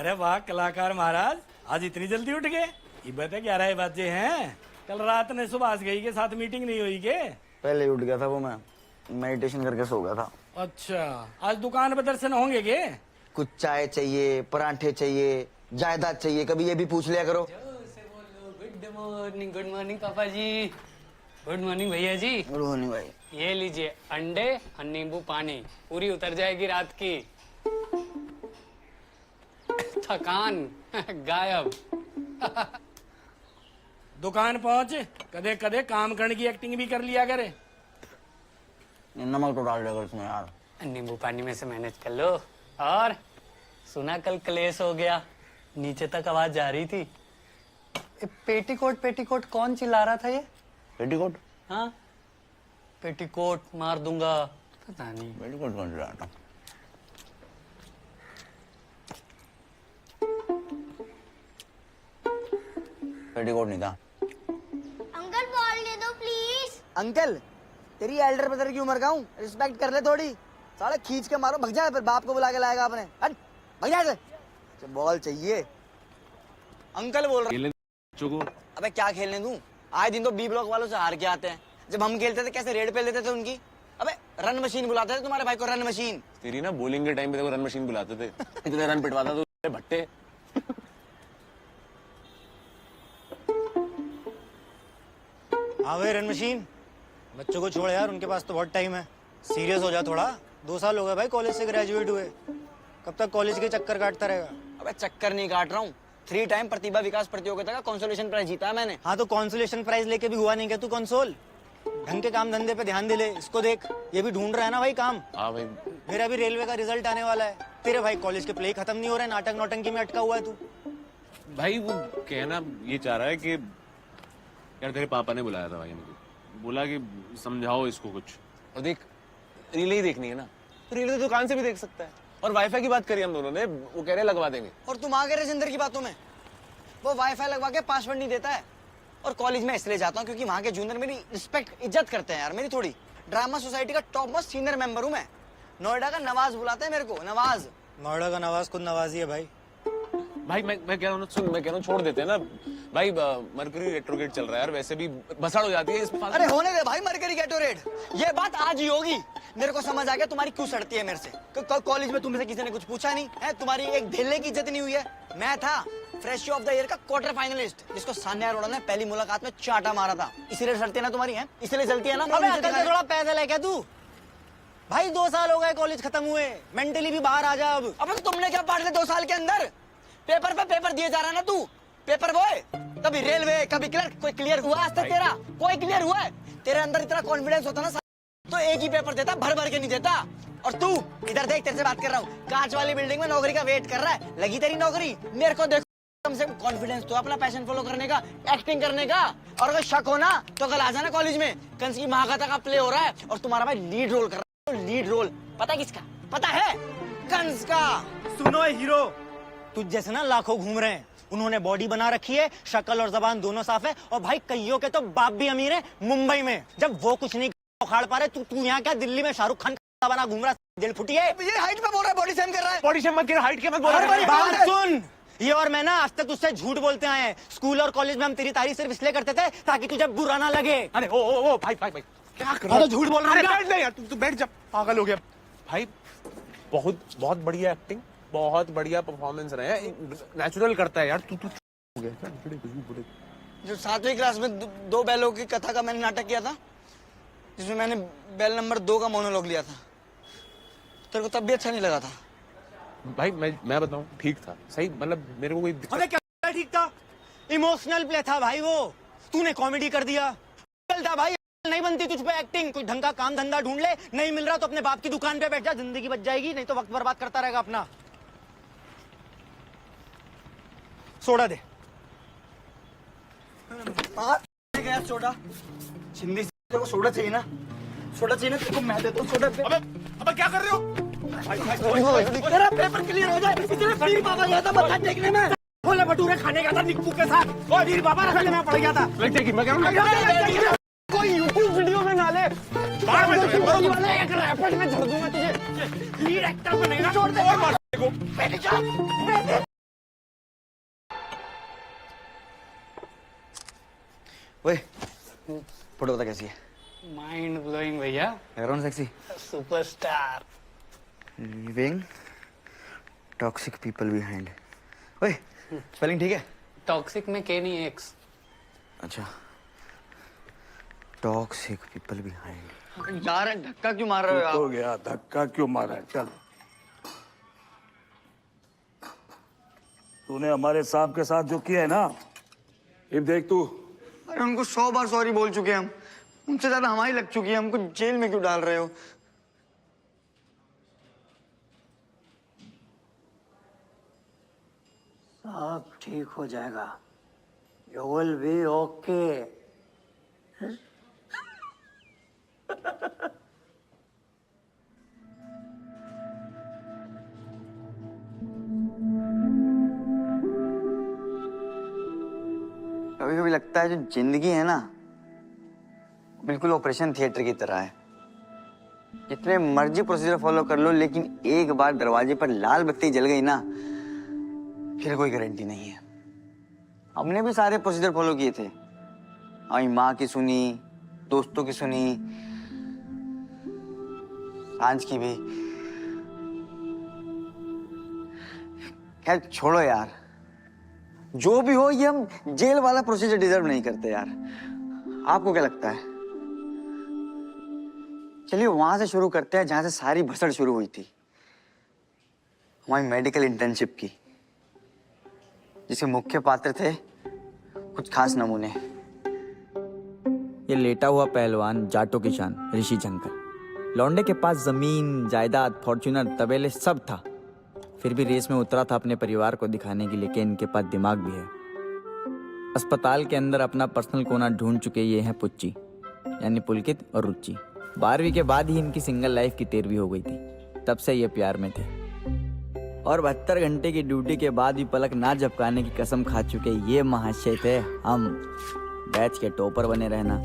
अरे वाह कलाकार महाराज, आज इतनी जल्दी उठ गए? ये बता 11 बजे हैं। कल रात ने सुभाष गई के साथ मीटिंग नहीं हुई के? पहले ही उठ गया था वो, मैं मेडिटेशन करके सो गया था। अच्छा, आज दुकान पे दर्शन होंगे के? कुछ चाय चाहिए, परांठे चाहिए, जायदाद चाहिए, कभी ये भी पूछ लिया करो। गुड मॉर्निंग पापा जी। गुड मॉर्निंग भैया जी। गुड मॉर्निंग भाई। ये लीजिए अंडे और नींबू पानी, पूरी उतर जाएगी रात की। थकान गायब। दुकान पहुंच, कदे कदे काम करने की एक्टिंग भी कर लिया करे। नमक तो डाल देगा इसमें यार। नींबू पानी में से मैनेज कर लो। और सुना कल क्लेश हो गया, नीचे तक आवाज जा रही थी। पेटीकोट पेटीकोट कौन चिल्ला रहा था ये? पेटीकोट? हाँ, पेटीकोट मार दूंगा, पता नहीं। पेटीकोट कौन चिल्ला रहा था? पेटीकोट नहीं था। अंकल बॉल दे दो प्लीज। अंकल, तेरी एल्डर ब्रदर की उम्र का हूँ, रिस्पेक्ट कर ले थोड़ी। साले खींच के मारो, भग जाए, फिर बाप को बुला के लाएगा आपने। हट, भग जाए। बॉल चाहिए। अंकल बोल रहा चुको। अबे क्या खेलने दूं? आए दिन तो बी ब्लॉक वालों से हार के आते हैं। जब हम खेलते थे कैसे रेड पे लेते थे उनकी। अबे रन मशीन बुलाते थे तुम्हारे भाई को, रन मशीन। तेरी ना बॉलिंग के टाइम पे देखो रन मशीन बुलाते थे। इतने रन पिटवाता तो भट्टे। हाँ भाई रन मशीन, बच्चों को छोड़ यार, उनके पास तो बहुत टाइम है। सीरियस हो जा थोड़ा। 2 साल हो गए भाई कॉलेज से ग्रेजुएट हुए, कब तक कॉलेज के चक्कर काटता रहेगा? अबे चक्कर नहीं काट रहा हूँ, 3 टाइम प्रतिभा विकास प्रतियोगिता का कंसोलेशन प्राइज जीता है मैंने। हाँ तो कंसोलेशन प्राइज लेके भी हुआ नहीं क्या तू कंसोल? ढंग के काम धंधे पे ध्यान दे ले। इसको देख, ये भी ढूंढ रहा है ना भाई काम। हाँ भाई। मेरा भी रेलवे का रिजल्ट आने वाला है। तेरे भाई कॉलेज के प्ले खत्म नहीं हो रहे, नाटक नौटंकी में अटका हुआ है तू। भाई वो कहना ये चाह रहा है कि यार तेरे पापा ने बुलाया था भाई मुझे, बोला कि समझाओ इसको कुछ। और देख, रील ही देखनी है ना, तो रील तो दुकान से भी देख सकता है। और वाईफाई की बात करी हम दोनों ने, वो कह रहे लगवा देंगे। और तुम आ गए राजेंद्र की बातों में। वो वाईफाई लगवा के पासवर्ड नहीं देता है। और कॉलेज में इसलिए जाता हूँ क्योंकि वहाँ के जूनियर मेरी रिस्पेक्ट इज्जत करते हैं यार, मेरी थोड़ी। ड्रामा सोसाइटी का टॉप मोस्ट सीनियर मेंबर हूँ मैं। नोएडा का नवाज बुलाते हैं मेरे को, नवाज। नोएडा का नवाज खुद नवाजी है भाई। भाई मैं कह रहा हूँ सुन, मैं कह रहा हूँ छोड़ देते हैं ना भाई। मरकरी रेट्रोग्रेड चल रहा है यार, वैसे भी भसड़ हो जाती है इस। अरे होने दे भाई मरकरी गेटोरेड, ये बात आज ही होगी। मेरे को समझ आ गया तुम्हारी क्यों सड़ती है मेरे से। कॉलेज में तुमसे किसी ने कुछ पूछा नहीं है, तुम्हारी एक ढेले की इज्जत नहीं हुई है। मैं था फ्रेशी ऑफ द ईयर का क्वार्टर फाइनलिस्ट, जिसको सान्या अरोड़ा ने पहली मुलाकात में चाटा मारा था। इसीलिए सड़ती है ना तुम्हारी, है इसीलिए जलती है ना। थोड़ा पैदल है क्या तू? भाई 2 साल हो गए कॉलेज खत्म हुए, मेंटली भी बाहर आ जा अब। अब तुमने क्या पढ़ लिया 2 साल के अंदर? पेपर पे पेपर दिए जा रहा है ना तू, पेपर बॉय। कभी रेलवे, कभी क्लर्क, कोई क्लियर हुआ आज तक तेरा? कोई क्लियर हुआ है? तेरे अंदर इतना कॉन्फिडेंस होता ना तो एक ही पेपर देता, भर भर के नहीं देता। और तू इधर देख, तेरे से बात कर रहा हूँ, कांच वाली बिल्डिंग में नौकरी का वेट कर रहा है। लगी तेरी नौकरी? मेरे को देखो, कम से कम कॉन्फिडेंस तो अपना पैशन फॉलो करने का, एक्टिंग करने का। और अगर शक हो ना तो कल आ जाना कॉलेज में, कंस की महाकथा का प्ले हो रहा है और तुम्हारा भाई लीड रोल कर रहा है। लीड रोल पता है किसका? पता है? कंस का। सुनो हीरो, तुझ जैसे ना लाखों घूम रहे हैं। उन्होंने बॉडी बना रखी है, शक्ल और जबान दोनों साफ है, और भाई कईयों के तो बाप भी अमीर है मुंबई में। जब वो कुछ नहीं उखाड़ पा रहे, तू यहाँ क्या दिल्ली में शाहरुख खान का बना घूम रहा? दिल फुटी है। ये हाइट पे बोल रहा है, बॉडी शेम कर रहा है। बॉडी शेम मत कर, हाइट के मत बोल रहा है। बात सुन, ये और मैं ना आज तक तुझसे झूठ बोलते आए हैं। स्कूल और कॉलेज में हम तेरी तारीफ सिर्फ इसलिए करते थे ताकि तुझे बुरा ना लगे। अरे ओ भाई क्या कर रहा है? झूठ बोल रहा है। बैठ नहीं यार, तू बैठ जा, पागल हो गया भाई। बहुत बढ़िया एक्टिंग, बहुत बढ़िया परफॉर्मेंस रहे हैं, नेचुरल करता है यार। तू हो गया क्या? जो 7वीं क्लास में 2 बैलों की कथा का मैंने नाटक किया था, जिसमें मैंने बैल नंबर 2 का मोनोलॉग लिया था, तेरे को तब भी अच्छा नहीं लगा था? भाई मैं बताऊं, ठीक था, सही, मतलब मेरे को कोई अरे क्या ठीक था? इमोशनल प्ले था भाई वो। तूने कॉमेडी कर दिया। था भाई, नहीं बनती तुझ पे एक्टिंग। कोई ढंग का काम धंधा ढूंढ ले, नहीं मिल रहा तो अपने बाप की दुकान पे बैठ जा, जिंदगी बच जाएगी। नहीं तो वक्त बर्बाद करता रहेगा अपना। सोडा दे। गया सोडा। हिंदी से तेरे को सोडा चाहिए ना? सोडा चाहिए ना तेरे को? मैं देता हूँ सोडा। अबे क्या कर रहे हो? तेरा पेपर क्लियर हो जाए इसलिए पीर बाबा गया था मत्था टेकने में। छोले भटूरे खाने का था निक्कू के साथ, और वीर बाबा रखने में पड़ गया था। कोई यूट्यूब वीडियो में ना ले, एक रैपट में छोड़ दूंगा तुझे। लीड एक्टर बनेगा। छोड़ दे। ओए फोटो बता कैसी है? माइंड ब्लोइंग भैया, background sexy, superstar. Living toxic people behind. ओए स्पेलिंग ठीक है? टॉक्सिक में के नहीं एक्स। अच्छा, टॉक्सिक पीपल बिहाइंड। यार धक्का क्यों मार रहे हो हो आप? गया, धक्का क्यों मारा है? चल, तूने हमारे साहब के साथ जो किया है ना, अब देख तू। अरे उनको 100 बार सॉरी बोल चुके हैं हम, उनसे ज्यादा हमारी लग चुकी है, हमको जेल में क्यों डाल रहे हो? सब ठीक हो जाएगा। You will be okay. कभी कभी लगता है जो जिंदगी है ना, बिल्कुल ऑपरेशन थिएटर की तरह है। जितने मर्जी प्रोसीजर फॉलो कर लो, लेकिन एक बार दरवाजे पर लाल बत्ती जल गई ना, फिर कोई गारंटी नहीं है। हमने भी सारे प्रोसीजर फॉलो किए थे। हमारी माँ की सुनी, दोस्तों की सुनी, सांझ की भी। खैर छोड़ो यार, जो भी हो, ये हम जेल वाला प्रोसीजर डिजर्व नहीं करते यार। आपको क्या लगता है? चलिए वहां से शुरू करते हैं जहां से सारी भसड़ शुरू हुई थी, हमारी मेडिकल इंटर्नशिप की, जिसके मुख्य पात्र थे कुछ खास नमूने। ये लेटा हुआ पहलवान जाटों की शान ऋषि झंकर। लौंडे के पास जमीन, जायदाद, फॉर्च्यूनर, तबेले सब था, फिर भी रेस में उतरा था अपने परिवार को दिखाने के लिए कि इनके पास दिमाग भी है। अस्पताल के अंदर अपना पर्सनल कोना ढूंढ चुके ये हैं पुच्ची, यानी पुलकित और रुचि। 12वीं के बाद ही इनकी सिंगल लाइफ की 13वीं हो गई थी, तब से ये प्यार में थे। और 72 घंटे की ड्यूटी के बाद भी पलक ना झपकाने की कसम खा चुके ये महाशय थे हम। बैच के टॉपर बने रहना,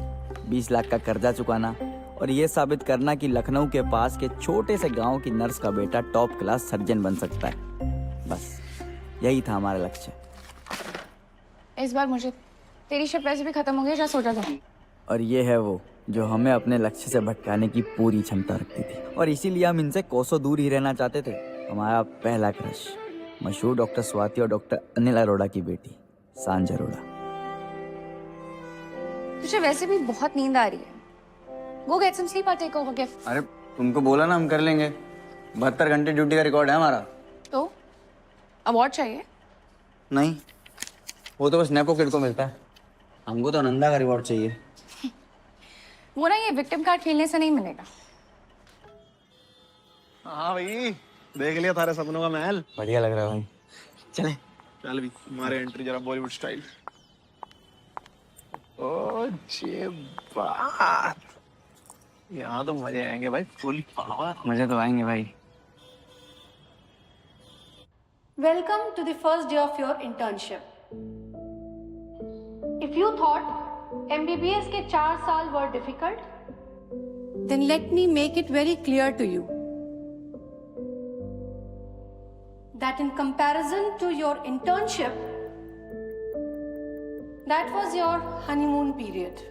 20 लाख का कर्जा चुकाना और ये साबित करना कि लखनऊ के पास के छोटे से गांव की नर्स का बेटा टॉप क्लास सर्जन बन सकता है। बस यही था हमारा लक्ष्य। इस बार मुझे तेरी शिप वैसे भी खत्म हो गई, जा सोचा था। और ये है वो जो हमें अपने लक्ष्य से भटकाने की पूरी क्षमता रखती थी, और इसीलिए हम इनसे कोसों दूर ही रहना चाहते थे। हमारा पहला क्रश मशहूर डॉक्टर स्वाति और डॉक्टर अनिल अरोड़ा की बेटी सांझ अरोड़ा। तुझे वैसे भी बहुत नींद आ रही है, go get some sleep, I take over gift. अरे तुमको बोला ना हम कर लेंगे, 72 घंटे ड्यूटी का रिकॉर्ड है हमारा। तो अवार्ड चाहिए? नहीं, वो तो बस नेपो किड को मिलता है, हमको तो नंदा का रिवॉर्ड चाहिए। वो ना, ये विक्टिम कार्ड खेलने से नहीं मिलेगा। हाँ भाई, देख लिया थारे सपनों का महल। बढ़िया लग रहा है भाई, चले। चल भी हमारे एंट्री जरा बॉलीवुड स्टाइल। ओ जे बात, यहाँ तो मजे आएंगे भाई, फुल पावर। मजे तो आएंगे भाई। Welcome to the first day of your internship. If you thought MBBS के 4 साल were difficult, then let me make it very clear to you that in comparison to your internship, that was your honeymoon period.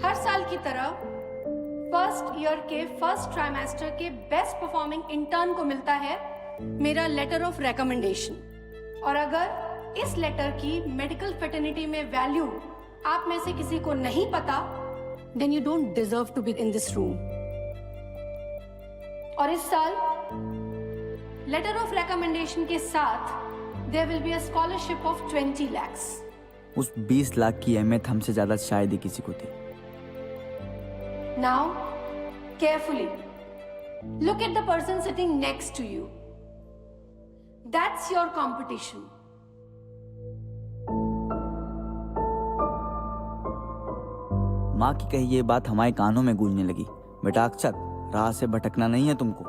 हर साल की तरह first year के first trimester के best performing intern को मिलता है मेरा लेटर ऑफ रिकमेंडेशन। और अगर इस लेटर की मेडिकल फेटर्निटी में वैल्यू आप में से किसी को नहीं पता, then you don't deserve to be in this room. और इस साल लेटर ऑफ रिकमेंडेशन के साथ there will be a scholarship of 20 lakhs। उस 20 लाख की अहमियत हमसे ज्यादा शायद ही किसी को थी। Now, carefully, look at the person sitting next to you. That's your competition. माँ की कही ये बात हमारे कानों में गूंजने लगी, बेटा अक्षत, राह से भटकना नहीं है तुमको।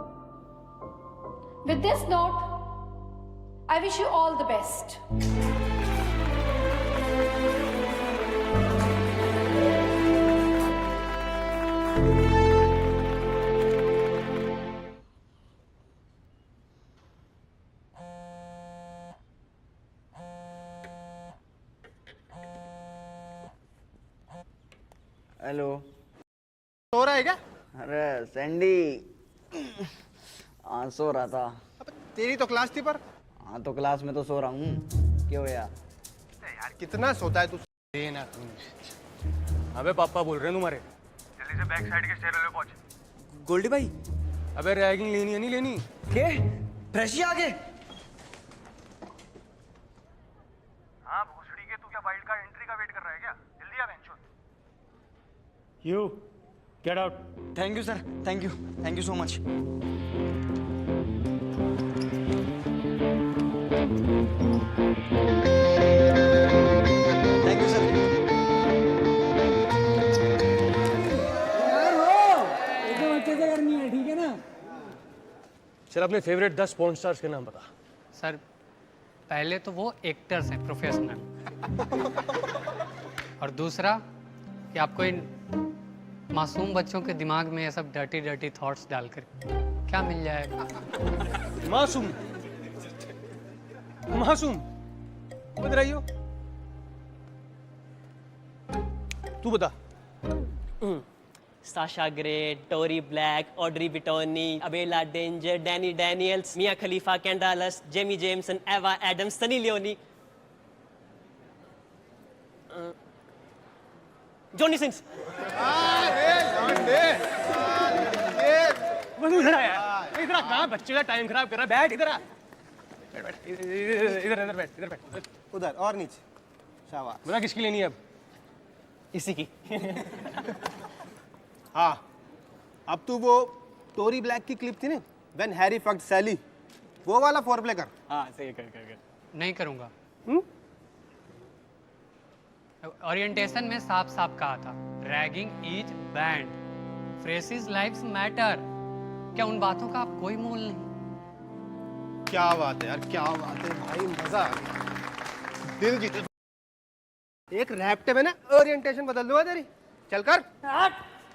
With this note, I wish you all the best. Hello. सो रहा है क्या? अरे सैंडी, हाँ सो रहा था। अबे तेरी तो क्लास थी पर। हाँ तो क्लास में तो सो रहा हूँ, क्यों यार? यार कितना सोता है तू? ना अबे पापा बोल रहे हैं तुम्हारे। जल्दी से बैक साइड के स्टेयर पे पहुंच। गोल्डी भाई, अबे रैगिंग लेनी है नहीं लेनी? के फ्रेशी आ गए? हाँ भोसड़ी के, तू क्या वाइल्ड कार्ड एंट्री का वेट कर रहा है क्या? जल्दी आ बेंचो। You get out. Thank you sir, thank you so much. Thank you sir. चल अपने फेवरेट 10 पॉर्न स्टार्स के नाम बता। सर पहले तो वो एक्टर्स हैं, प्रोफेशनल। और दूसरा कि आपको इन मासूम बच्चों के दिमाग में ये सब डर्टी डर्टी थॉट्स डालकर क्या मिल जाएगा? मासूम मासूम बता रही हो? तू बता। Sasha Grey, Tori Black, Audrey Bitoni, Abella Danger, Dani Daniels, Mia Khalifa, कैंडालस, Jamie Jameson, Ava Addams, Sunny Leone, Johnny Sins. इधर आ यार, इधर आ। कहाँ बच्चे का टाइम खराब कर रहा है? बैठ इधर आ। बैठ इधर बैठ, इधर बैठ। उधर और नीचे। शाबाश। बता किसकी लेनी है अब? इसी की। हाँ, अब तू वो टोरी ब्लैक की क्लिप थी ना, व्हेन हैरी फक्ड सैली, वो वाला फोरप्ले कर। हाँ सही कर। नहीं करूँगा। ओरिएंटेशन में साफ साफ कहा था, ragging is band, phrases lives matter. क्या उन बातों का आप कोई मोल नहीं? क्या बात है यार, क्या बात है भाई, मजा आ गया, दिल जीत। एक रैप्टे में ना ओरिएंटेशन बदल दूंगा तेरी। चल कर।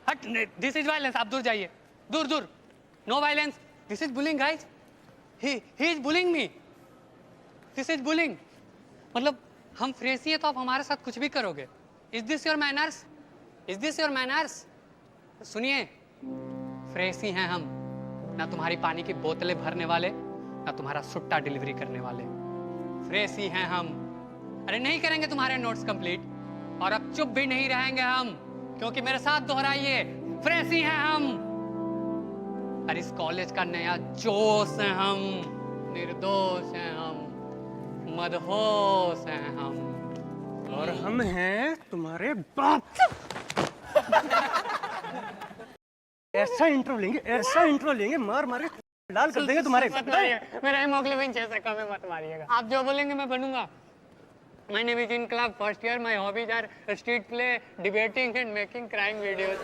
हट, दिस इज वायलेंस। आप दूर जाइए, दूर दूर। No violence, this is bullying guys. He is bullying me, this is bullying. मतलब हम फ्रेसी हैं तो आप हमारे साथ कुछ भी करोगे? Is this your manners? Is this your manners? सुनिए, फ्रेसी हैं हम, ना तुम्हारी पानी की बोतलें भरने वाले, ना तुम्हारा सुट्टा डिलीवरी करने वाले। फ्रेसी हैं हम। अरे नहीं करेंगे तुम्हारे नोट्स कंप्लीट, और अब चुप भी नहीं रहेंगे हम, क्योंकि मेरे साथ दोहराइए, फ्रेसी हैं हम। और इस कॉलेज का नया जोश है हम, निर्दोष हैं हम, मदहोश हैं हम, और हम हैं तुम्हारे बाप। ऐसा इंट्रो लेंगे, मार मार के लाल कर देंगे तुम्हारे। मेरा हेमोग्लोबिन 6 से कम है, मत मारिएगा। आप जो बोलेंगे मैं बनूंगा। My name is in club first year. My hobbies are street play, debating and making crime videos.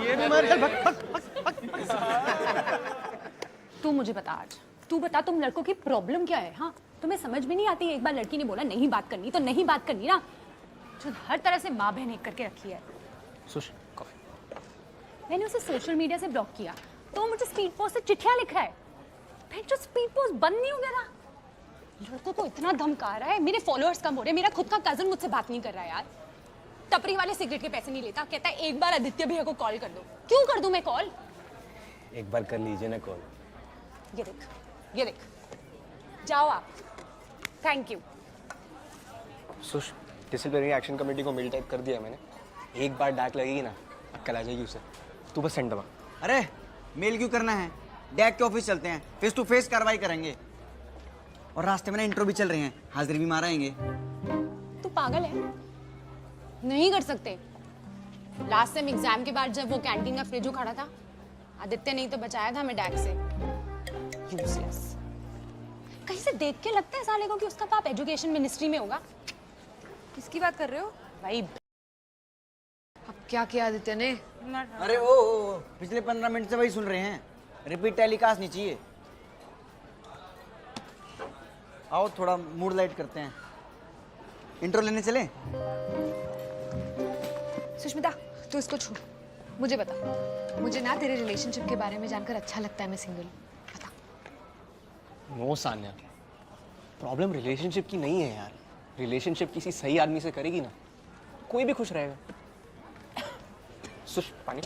ये भी मार। तू मुझे बता आज, तू बता तुम लड़कों की प्रॉब्लम क्या है? हाँ तुम्हें समझ में नहीं आती? एक बार लड़की ने बोला नहीं बात करनी तो नहीं बात करनी ना, जो हर तरह से माँ बहन एक करके रखी है। मैंने उसे सोशल मीडिया से ब्लॉक किया तो वो मुझे स्पीड पोस्ट से चिट्ठियां लिख रहा है। फिर जो स्पीड पोस्ट बंद नहीं हो गया ना, लड़कों को इतना धमका रहा है, मेरे फॉलोअर्स कम हो रहे हैं, मेरा खुद का कजन मुझसे बात नहीं कर रहा है यार। टपरी वाले सिगरेट के पैसे नहीं लेता, कहता है एक बार आदित्य भैया को कॉल कर दो। क्यों कर दूं मैं कॉल? एक बार कर लीजिए ना कॉल। ये देख, जाओ आप। Thank you. Sush, disciplinary action committee को मेल टाइप कर दिया मैंने। एक बार डाक लगेगी ना, अक्कल आ जाएगी उसे। तू बस सेंड दबा। अरे मेल क्यों करना है, डैक के ऑफिस चलते हैं, फेस टू फेस कार्रवाई करेंगे। और रास्ते में ना इंट्रो भी चल रहे हैं, हाजिरी भी माराएंगे। तू पागल है? नहीं कर सकते। लास्ट टाइम एग्जाम के बाद जब वो कैंटीन का फ्रिज उखाड़ा था, आदित्य नहीं तो बचाया था हमें डैक से। यूजलेस। कहीं से देख के लगता है साले को कि उसका बाप एजुकेशन मिनिस्ट्री में होगा। किसकी बात कर रहे हो? भाई अब क्या किया आदित्य ने? अरे ओ पिछले 15 मिनट से वही सुन रहे हैं, रिपीट टेलीकास्ट नहीं चाहिए। आओ थोड़ा मूड लाइट करते हैं, इंट्रो लेने चले। सुष्मिता तू इसको छू, मुझे बता, मुझे ना तेरे रिलेशनशिप के बारे में जानकर अच्छा लगता है। मैं सिंगल बता। नो सान्या, प्रॉब्लम रिलेशनशिप की नहीं है यार। रिलेशनशिप किसी सही आदमी से करेगी ना, कोई भी खुश रहेगा। पानी।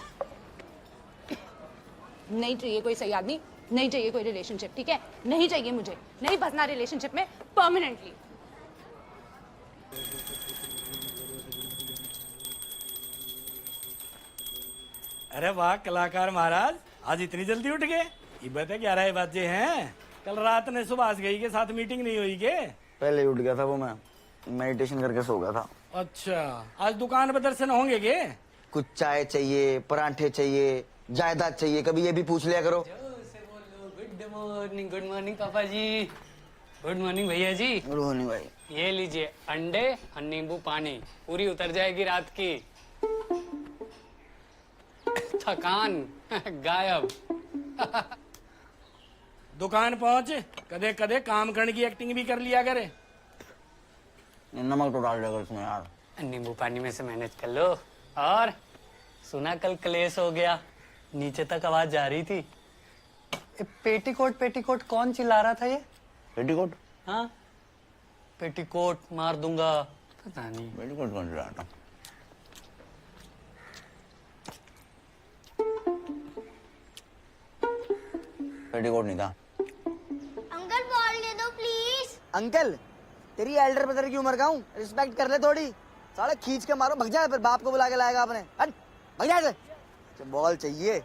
नहीं चाहिए कोई सही आदमी, नहीं चाहिए कोई रिलेशनशिप, ठीक है? नहीं चाहिए मुझे, नहीं फंसना रिलेशनशिप में परमानेंटली। अरे वाह कलाकार महाराज, आज इतनी जल्दी उठ गए? ये बता 11 बजे हैं। कल रात ने सुभाष गई के साथ मीटिंग नहीं हुई के? पहले ही उठ गया था वो, मैं मेडिटेशन करके सो गया था। अच्छा, आज दुकान पे दर्शन होंगे के? कुछ चाय चाहिए, परांठे चाहिए, जायदाद चाहिए, कभी ये भी पूछ लिया करो। गुड मॉर्निंग पापा जी। गुड मॉर्निंग भैया जी। गुड मॉर्निंग भाई। ये लीजिए अंडे और नींबू पानी, पूरी उतर जाएगी रात की। थकान गायब। दुकान पहुंच, कदे कदे काम करने की एक्टिंग भी कर लिया करे। नमक तो डाल देगा इसमें यार। नींबू पानी में से मैनेज कर लो। और सुना कल क्लेश हो गया, नीचे तक आवाज जा रही थी। पेटीकोट पेटीकोट कौन चिल्ला रहा था ये? पेटीकोट? हाँ, पेटीकोट मार दूंगा। पता नहीं पेटीकोट कौन चिल्ला रहा था? पेटीकोट नहीं था। अंकल बॉल दे दो प्लीज। अंकल, तेरी एल्डर ब्रदर की उम्र का हूँ, रिस्पेक्ट कर ले थोड़ी। साले खींच के मारो, भग जाए, फिर बाप को बुला के लाएगा आपने। हट, भग जाए। बॉल चाहिए।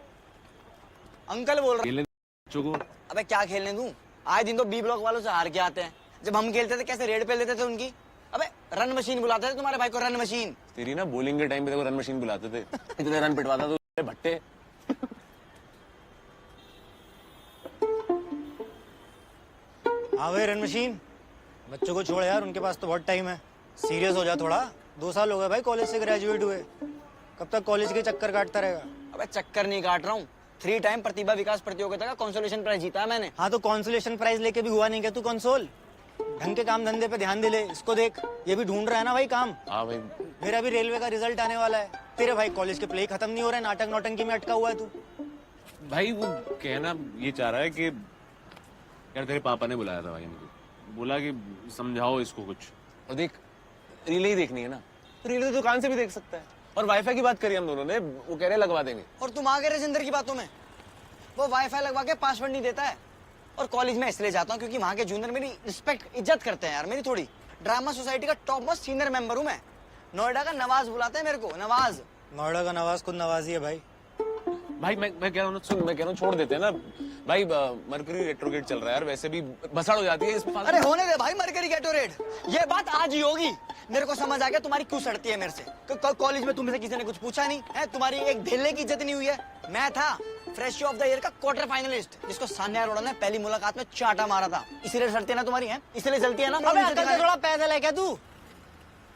अंकल बोल रहा। अबे क्या खेलने दूं? आए दिन तो बी ब्लॉक वालों से हार के आते हैं। जब हम खेलते थे कैसे रेड पे लेते थे उनकी। अबे रन मशीन बुलाते थे तुम्हारे भाई को, रन मशीन। तेरी ना बॉलिंग के टाइम पे देखो रन मशीन बुलाते थे। इतने रन पिटवाता तो भट्टे। हाँ भाई रन मशीन, बच्चों को छोड़ यार, उनके पास तो बहुत टाइम है। सीरियस हो जा थोड़ा। 2 साल हो गए भाई कॉलेज से ग्रेजुएट हुए, कब तक कॉलेज के चक्कर काटता रहेगा? अबे चक्कर नहीं काट रहा हूँ, 3 टाइम प्रतिभा विकास प्रतियोगिता का कंसोलेशन प्राइज जीता है मैंने। हाँ तो कंसोलेशन प्राइज लेके भी हुआ नहीं क्या तू कंसोल? ढंग के काम धंधे पे ध्यान दे ले। इसको देख, ये भी ढूंढ रहा है ना भाई काम। हाँ भाई, मेरा भी रेलवे का रिजल्ट आने वाला है। तेरे भाई कॉलेज के प्ले खत्म नहीं हो रहे, नाटक नौटंकी में अटका हुआ है तू। भाई वो कहना ये चाह रहा है कि यार तेरे पापा ने बुलाया था भाई मुझे, बोला कि समझाओ इसको कुछ। और देख, रीले ही देखनी है ना, तो रीले तो दुकान से भी देख सकता है। और वाईफाई की बात करी हम दोनों ने, वो कह रहे लगवा देंगे। और तुम आ गए राजेंद्र की बातों में। वो वाईफाई लगवा के पासवर्ड नहीं देता है। और कॉलेज में इसलिए जाता हूँ क्योंकि वहाँ के जूनियर मेरी रिस्पेक्ट इज्जत करते हैं यार, मेरी थोड़ी। ड्रामा सोसाइटी का टॉप मोस्ट सीनियर मेंबर हूँ मैं। नोएडा का नवाज बुलाते हैं मेरे को, नवाज। नोएडा का नवाज खुद नवाजी है भाई। भाई मैं कह रहा हूँ, सुन, मैं कह रहा हूँ छोड़ देते हैं ना भाई। मरकरी रेट्रोगेट चल रहा है यार, वैसे भी भसड़ हो जाती है इसमें। अरे होने दे भाई मरकरी गेटोरेट, ये बात आज ही होगी। मेरे को समझ आ गया तुम्हारी क्यों सड़ती है मेरे से। कॉलेज में तुमसे किसी ने कुछ पूछा नहीं है, तुम्हारी एक ढेले की इज्जत नहीं हुई है। मैं था फ्रेश ऑफ द ईयर का क्वार्टर फाइनलिस्ट, जिसको सान्या अरोड़ा ने पहली मुलाकात में चाटा मारा था। इसीलिए सड़ती है ना तुम्हारी, है इसलिए चलती है ना। थोड़ा पैदल है क्या तू?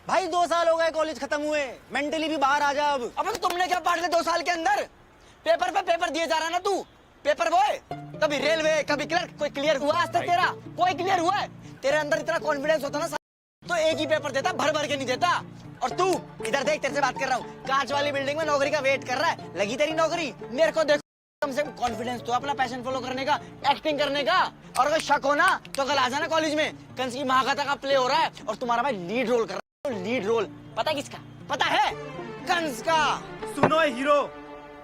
भाई 2 साल हो गए कॉलेज खत्म हुए, मेंटली भी बाहर आ जा अब। अबे तो तुमने क्या पढ़ लिया 2 साल के अंदर? पेपर पे पेपर दिए जा रहा है ना तू, पेपर बॉय। कभी रेलवे, कभी क्लर्क, कोई क्लियर हुआ आज तक तेरा? कोई क्लियर हुआ है? तेरे अंदर इतना कॉन्फिडेंस होता ना तो एक ही पेपर देता, भर भर के नहीं देता। और तू इधर देख, तेरे से बात कर रहा हूँ, कांच वाली बिल्डिंग में नौकरी का वेट कर रहा है। लगी तेरी नौकरी? मेरे को देखो, कम से कम कॉन्फिडेंस तो अपना पैशन फॉलो करने का, एक्टिंग करने का। और अगर शक हो ना तो कल आ जाना कॉलेज में, कंस की महाकथा का प्ले हो रहा है और तुम्हारा भाई लीड रोल कर रहा है। लीड रोल पता है किसका? पता है? कंस का। सुनो हीरो,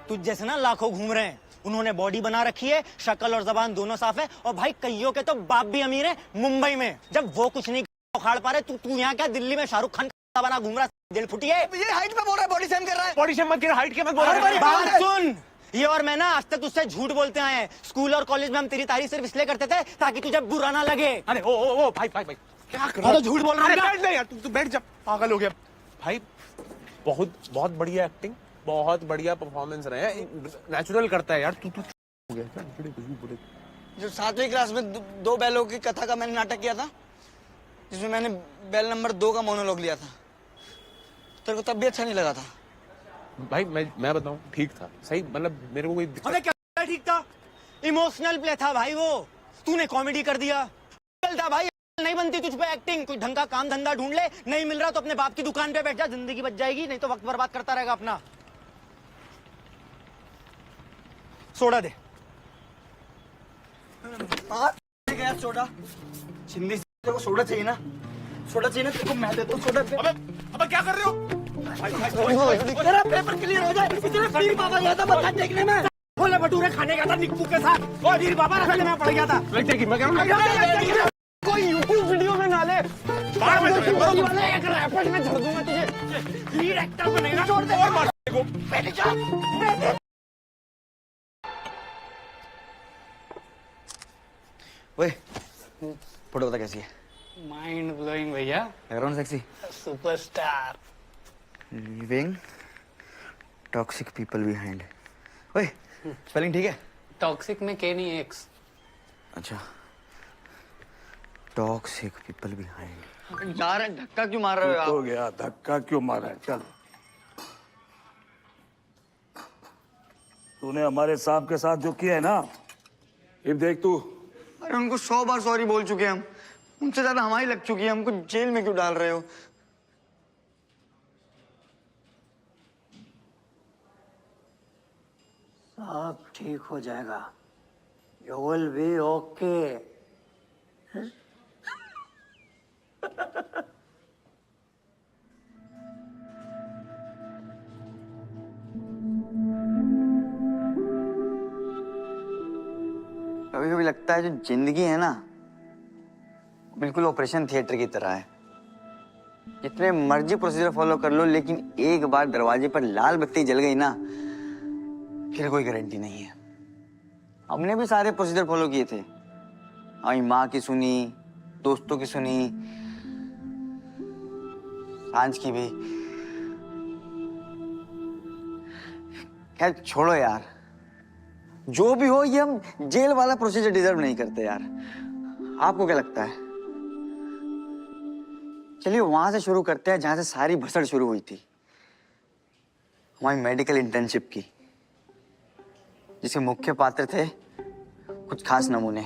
तुझ जैसे ना लाखों घूम रहे हैं। उन्होंने बॉडी बना रखी है, शक्ल और जबान दोनों साफ है, और भाई कईयों के तो बाप भी अमीर है मुंबई में। जब वो कुछ नहीं उखाड़ पा रहे, तू यहाँ क्या दिल्ली में शाहरुख खान का बना घूम रहा है? दिल फुटी है। ये हाइट पे बोल रहा है, बॉडी शेम कर रहा है। बॉडी शेम मत कर, हाइट के मत बोल रहा है। बात सुन, ये और मैं ना आज तक तुझसे झूठ बोलते आए हैं। स्कूल और कॉलेज में हम तेरी तारीफ सिर्फ इसलिए करते थे ताकि तुझे बुरा ना लगे। अरे ओ भाई क्या कर रहा है? झूठ बोल रहा है। बैठ जा यार, तू बैठ जा, पागल हो गया भाई। बहुत बढ़िया एक्टिंग, बहुत बढ़िया परफॉर्मेंस रहे, नेचुरल करता है यार। तू हो गया क्या? जो 7वीं क्लास में 2 बैलों की कथा का मैंने नाटक किया था, जिसमें मैंने बैल नंबर 2 का मोनोलॉग लिया था, तेरे को तब भी अच्छा नहीं लगा था? भाई मैं बताऊं, ठीक था, सही, मतलब मेरे को कोई अबे क्या ठीक था? इमोशनल प्ले था भाई वो, तूने कॉमेडी कर दिया। था भाई, नहीं बनती तुझ पे एक्टिंग। कोई ढंग का काम धंधा ढूंढ ले, नहीं मिल रहा तो अपने बाप की दुकान पे बैठ जा, जिंदगी बच जाएगी। नहीं तो वक्त बर्बाद करता रहेगा अपना। सोडा दे। गया सोडा, चिंदी तेरे को सोडा चाहिए ना? सोडा चाहिए ना तेरे को, मैं देता हूँ सोडा। अबे क्या कर रहे हो? तेरा पेपर क्लियर हो जाए इसलिए पीर बाबा गया था मत्था टेकने में। छोले भटूरे खाने का था निक्कू के साथ और फिर बाबा रखने में पड़ गया था। कोई यूट्यूब वीडियो में ना ले, एक रैपर में धर दूंगा तुझे, लीड एक्टर बनेगा। छोड़ दे और मार को पहले जा। ओए फोटो बता कैसी है? माइंड ब्लोइंग भैया। Background sexy, superstar. Living toxic people behind. ओए स्पेलिंग ठीक है? टॉक्सिक में के नहीं एक्स। अच्छा, टॉक्सिक पीपल बिहाइंड। यार धक्का क्यों मार रहे हो आप? हो गया धक्का क्यों मारा है? चल, तूने हमारे साहब के साथ जो किया है ना, अब देख तू। अरे उनको 100 बार सॉरी बोल चुके हैं हम, उनसे ज्यादा हमारी लग चुकी है। हमको जेल में क्यों डाल रहे हो? सब ठीक हो जाएगा, यू विल बी ओके। कभी कभी लगता है जो जिंदगी है ना, बिल्कुल ऑपरेशन थिएटर की तरह है। जितने मर्जी प्रोसीजर फॉलो कर लो, लेकिन एक बार दरवाजे पर लाल बत्ती जल गई ना, फिर कोई गारंटी नहीं है। हमने भी सारे प्रोसीजर फॉलो किए थे, हमारी माँ की सुनी, दोस्तों की सुनी, सांझ की भी। खैर छोड़ो यार, जो भी हो, ये हम जेल वाला प्रोसीजर डिजर्व नहीं करते यार। आपको क्या लगता है? चलिए वहां से शुरू करते हैं जहां से सारी भसड़ शुरू हुई थी, हमारी मेडिकल इंटर्नशिप की, जिसके मुख्य पात्र थे कुछ खास नमूने।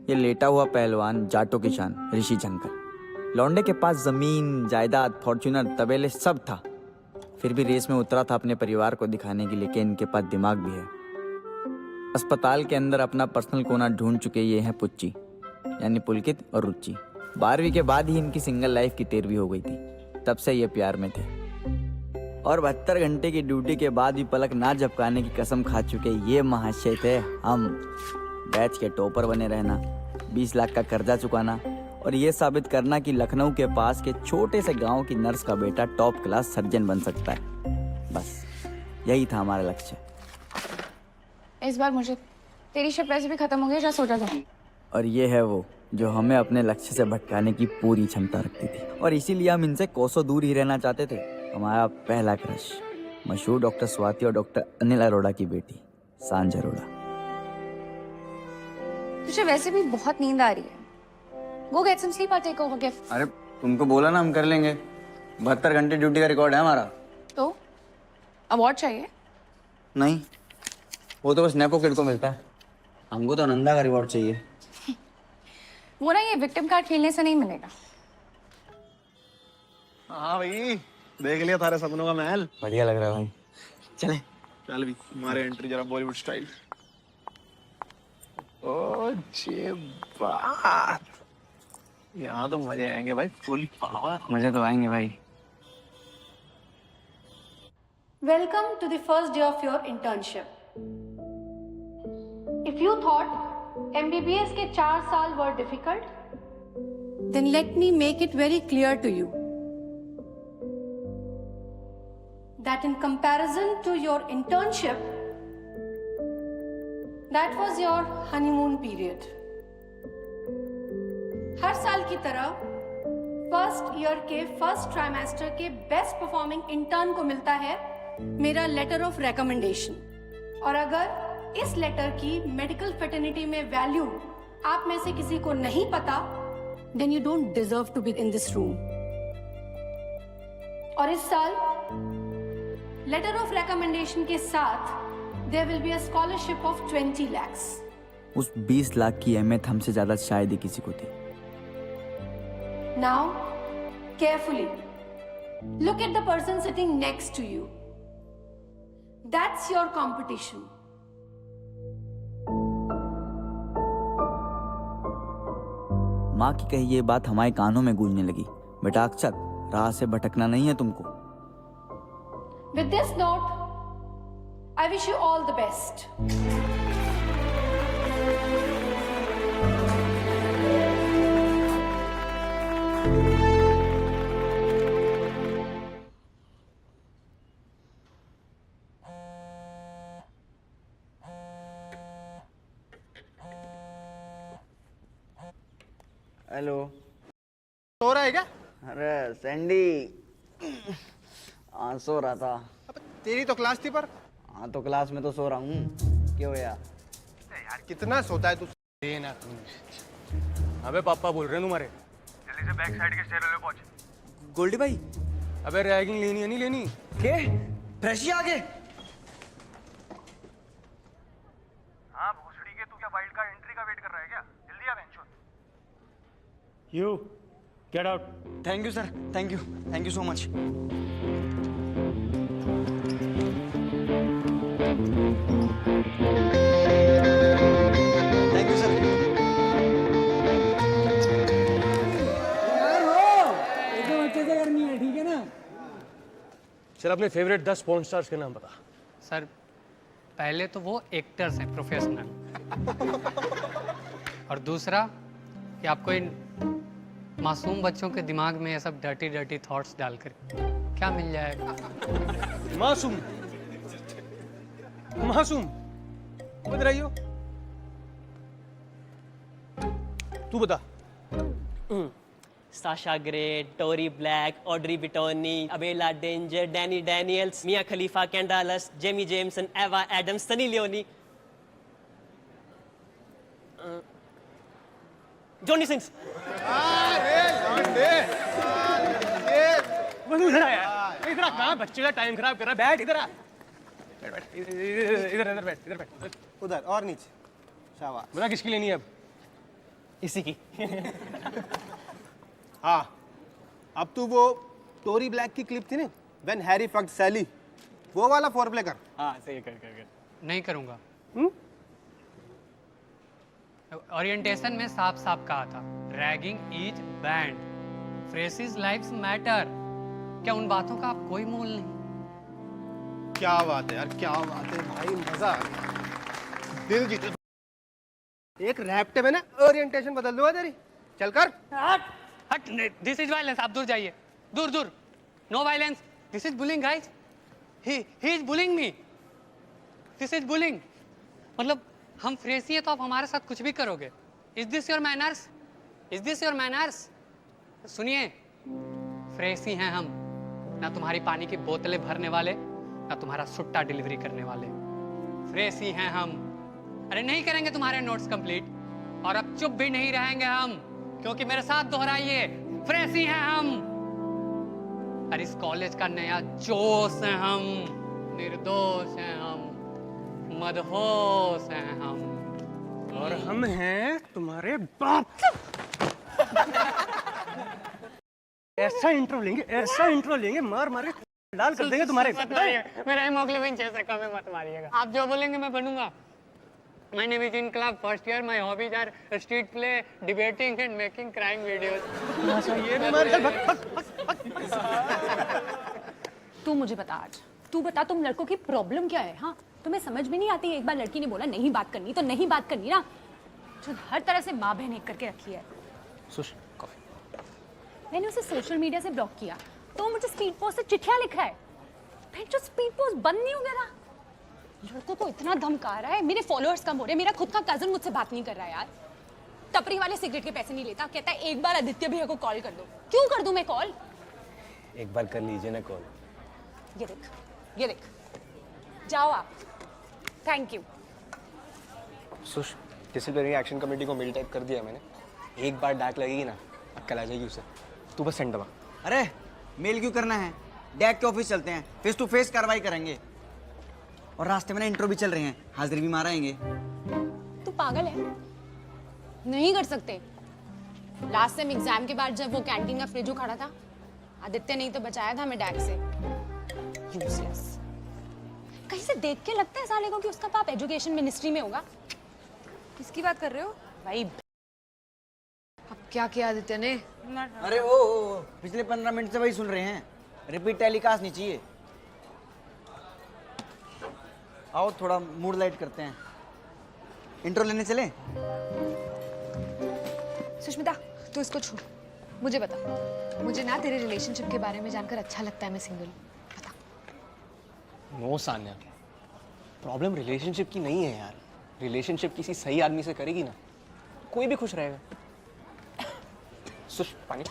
ये लेटा हुआ पहलवान जाटो की शान ऋषि झंकर। लौंडे के पास जमीन, जायदाद, फॉर्च्यूनर, तबेले सब था, फिर भी रेस में उतरा था अपने परिवार को दिखाने के लिए कि इनके पास दिमाग भी है। अस्पताल के अंदर अपना पर्सनल कोना ढूंढ चुके ये हैं पुच्ची, यानी पुलकित और रुचि। 12वीं के बाद ही इनकी सिंगल लाइफ की 13वीं हो गई थी, तब से ये प्यार में थे। और 72 घंटे की ड्यूटी के बाद भी पलक ना झपकाने की कसम खा चुके ये महाशय थे हम। बैच के टॉपर बने रहना, 20 लाख का कर्जा चुकाना और ये साबित करना कि लखनऊ के पास के छोटे से गांव की नर्स का बेटा टॉप क्लास सर्जन बन सकता है। बस यही था हमारा लक्ष्य। इस बार मुझे तेरी शिप वैसे भी खत्म हो गई, जा सो जा। और ये है वो जो हमें अपने लक्ष्य से भटकाने की पूरी क्षमता रखती थी, और इसीलिए हम इनसे कोसों दूर ही रहना चाहते थे। हमारा पहला क्रश मशहूर डॉक्टर स्वाति और डॉक्टर अनिल अरोड़ा की बेटी सांझ अरोड़ा। तुझे वैसे भी बहुत नींद आ रही है, go get some sleep, I take over gift. अरे तुमको बोला ना हम कर लेंगे, 72 घंटे ड्यूटी का रिकॉर्ड है हमारा। तो अवार्ड चाहिए? नहीं, वो तो बस नेपो किड को मिलता है, हमको तो नंदा का रिवॉर्ड चाहिए। वो ना ये विक्टिम कार्ड खेलने से नहीं मिलेगा। हाँ भाई, देख लिया थारे सपनों का महल। बढ़िया लग रहा है भाई, चले। चल भी हमारे एंट्री जरा बॉलीवुड स्टाइल। ओ जे बात, यहाँ तो मजे आएंगे भाई, फुल पावर। मजे तो आएंगे भाई। Welcome to the first day of your internship. If you thought MBBS के 4 साल were difficult, then let me make it very clear to you that in comparison to your internship, that was your honeymoon period. हर साल की तरह first year के first trimester के best performing intern को मिलता है मेरा लेटर ऑफ रिकमेंडेशन। और अगर इस लेटर की मेडिकल फेटर्निटी में वैल्यू आप में से किसी को नहीं पता, then you don't deserve to be in this room. और इस साल लेटर ऑफ रिकमेंडेशन के साथ there will be a scholarship of 20 lakhs। उस 20 लाख की अहमियत हमसे ज्यादा शायद ही किसी को थी। Now, carefully, look at the person sitting next to you. That's your competition. माँ की कही ये बात हमारे कानों में गूंजने लगी, बेटा अक्षत, राह से भटकना नहीं है तुमको। With this note, I wish you all the best. Hello. सो रहा है क्या? अरे सैंडी, हाँ सो रहा था। तेरी तो क्लास थी पर। हाँ तो क्लास में तो सो रहा हूँ, क्यों यार? यार कितना सोता है तू? देना। अबे पापा बोल रहे हैं तुम्हारे। जल्दी से बैक साइड के स्टेयर पे पहुंच। गोल्डी भाई। अबे रैगिंग लेनी है नहीं लेनी? के फ्रेशी आ गए? हाँ भोसड़ी के, तू क्या वाइल्ड कार्ड एंट्री का वेट कर रहा है क्या? जल्दी आ बेंचो। You get out. Thank you sir, thank you so much. Thank you sir. अच्छे से करनी है, ठीक है ना? चल अपने फेवरेट 10 पॉर्न स्टार्स के नाम बता। सर पहले तो वो एक्टर्स हैं, प्रोफेशनल। और दूसरा कि आपको इन मासूम बच्चों के दिमाग में ये सब डर्टी डर्टी थॉट्स डालकर क्या मिल जाएगा? मासूम मासूम बता रही हो? तू बता। Sasha Grey, Tori Black, Audrey Bitoni, Abella Danger, Dani Daniels, Mia Khalifa, कैंडालस, Jamie Jameson, Ava Addams, Sunny Leone, Johnny Sins. इधर आ यार, इधर आ, कहाँ बच्चे का टाइम खराब कर रहा है? बैठ इधर आ, बैठ इधर बैठ, इधर बैठ, उधर और नीचे। शाबाश। बता किसकी लेनी है अब? इसी की। हाँ, अब तू वो टोरी ब्लैक की क्लिप थी ना, व्हेन हैरी फक्ड सैली, वो वाला फोर प्ले कर। हाँ सही कर। नहीं करूँगा। ओरिएंटेशन में साफ साफ कहा था, ragging is band, phrases lives matter. क्या उन बातों का आप कोई मोल नहीं? क्या बात है यार, क्या बात है भाई, मजा आ गया, दिल जीत। एक रैप्टे में ना ओरिएंटेशन बदल दूंगा तेरी। चल कर। हट, दिस इज वायलेंस, आप दूर जाइए, दूर दूर। No violence, this is bullying guys, he is bullying me, this is bullying. मतलब हम फ्रेसी है तो आप हमारे साथ कुछ भी करोगे? Is this your manners? Is this your manners? सुनिए, फ्रेसी हैं हम, ना तुम्हारी पानी की बोतलें भरने वाले, ना तुम्हारा सुट्टा डिलीवरी करने वाले। फ्रेसी हैं हम। अरे नहीं करेंगे तुम्हारे नोट्स कंप्लीट, और अब चुप भी नहीं रहेंगे हम, क्योंकि मेरे साथ दोहराइए, फ्रेसी हैं हम। अरे इस कॉलेज का नया जोश है हम, निर्दोष हैं हम, मदहोश हैं हम, और हम हैं तुम्हारे बाप। ऐसा इंट्रो लेंगे, मार मार के लाल कर देंगे तुम्हारे। मेरा हेमोग्लोबिन 6 से कम है, मत मारिएगा। आप जो बोलेंगे मैं बनूंगा। My name is in club first year. My hobbies are street play, debating and making crime videos. तू मुझे बता आज, तू बता तुम लड़कों की प्रॉब्लम क्या है? हाँ तुम्हें समझ में नहीं आती? एक बार लड़की ने बोला नहीं बात करनी तो नहीं बात करनी ना, जो हर तरह से माँ बहन एक करके रखी है। मैंने उसे सोशल मीडिया से ब्लॉक किया तो मुझे स्पीड पोस्ट से चिट्ठियां लिखा है। फिर जो स्पीड पोस्ट बंद नहीं हो गया था। लड़कों को इतना धमका रहा है, मेरे फॉलोअर्स कम हो रहे, मेरा खुद का कजन मुझसे बात नहीं कर रहा है यार। टपरी वाले सिगरेट के पैसे नहीं लेता, कहता है एक बार आदित्य भैया को कॉल कर दो। क्यों कर दूं मैं कॉल? एक बार कर लीजिए ना कॉल। ये देख, जाओ आप। Thank you. Sush, disciplinary action committee को मेल टाइप कर दिया मैंने। एक बार डांट लगेगी ना, कल आ जाएगी उसे। तू बस सेंड दबा। अरे मेल क्यों करना है, डैक के ऑफिस चलते हैं, फेस टू फेस कार्रवाई करेंगे। और रास्ते में ना इंट्रो भी चल रहे हैं, हाजिरी भी माराएंगे। तू पागल है? नहीं कर सकते। लास्ट टाइम एग्जाम के बाद जब वो कैंटीन का फ्रिज उखाड़ा था, आदित्य नहीं तो बचाया था हमें डैक से। यूजलेस। कहीं से देख के लगता है साले को कि उसका बाप एजुकेशन मिनिस्ट्री में होगा। किसकी बात कर रहे हो? भाई अब क्या किया आदित्य ने? अरे ओ, पिछले 15 मिनट से वही सुन रहे हैं। रिपीट टेलीकास्ट नहीं चाहिए। आओ थोड़ा मूड लाइट करते हैं। इंट्रो लेने चले? सुष्मिता, तू इसको छू। मुझे बता, मुझे ना तेरे रिलेशनशिप के बारे में जानकर अच्छा लगता है मैं सिंगल हूँ। बता। नो सान्या, प्रॉब्लम रिलेशनशिप की नहीं है यार। रिलेशनशिप किसी सही आदमी से करेगी ना, कोई भी खुश रहेगा। पानी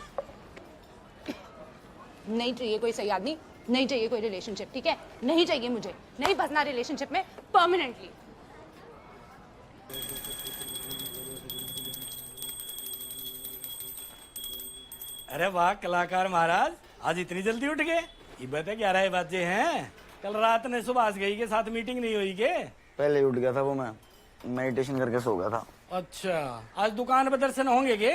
नहीं चाहिए कोई सही आदमी, नहीं चाहिए कोई रिलेशनशिप, ठीक है? नहीं चाहिए मुझे, नहीं बसना रिलेशनशिप में परमानेंटली। अरे वाह कलाकार महाराज, आज इतनी जल्दी उठ गए? ये बता 11 बजे हैं। कल रात ने सुभाष गई के साथ मीटिंग नहीं हुई के? पहले ही उठ गया था वो, मैं मेडिटेशन करके सो गया था। अच्छा, आज दुकान पर दर्शन होंगे के?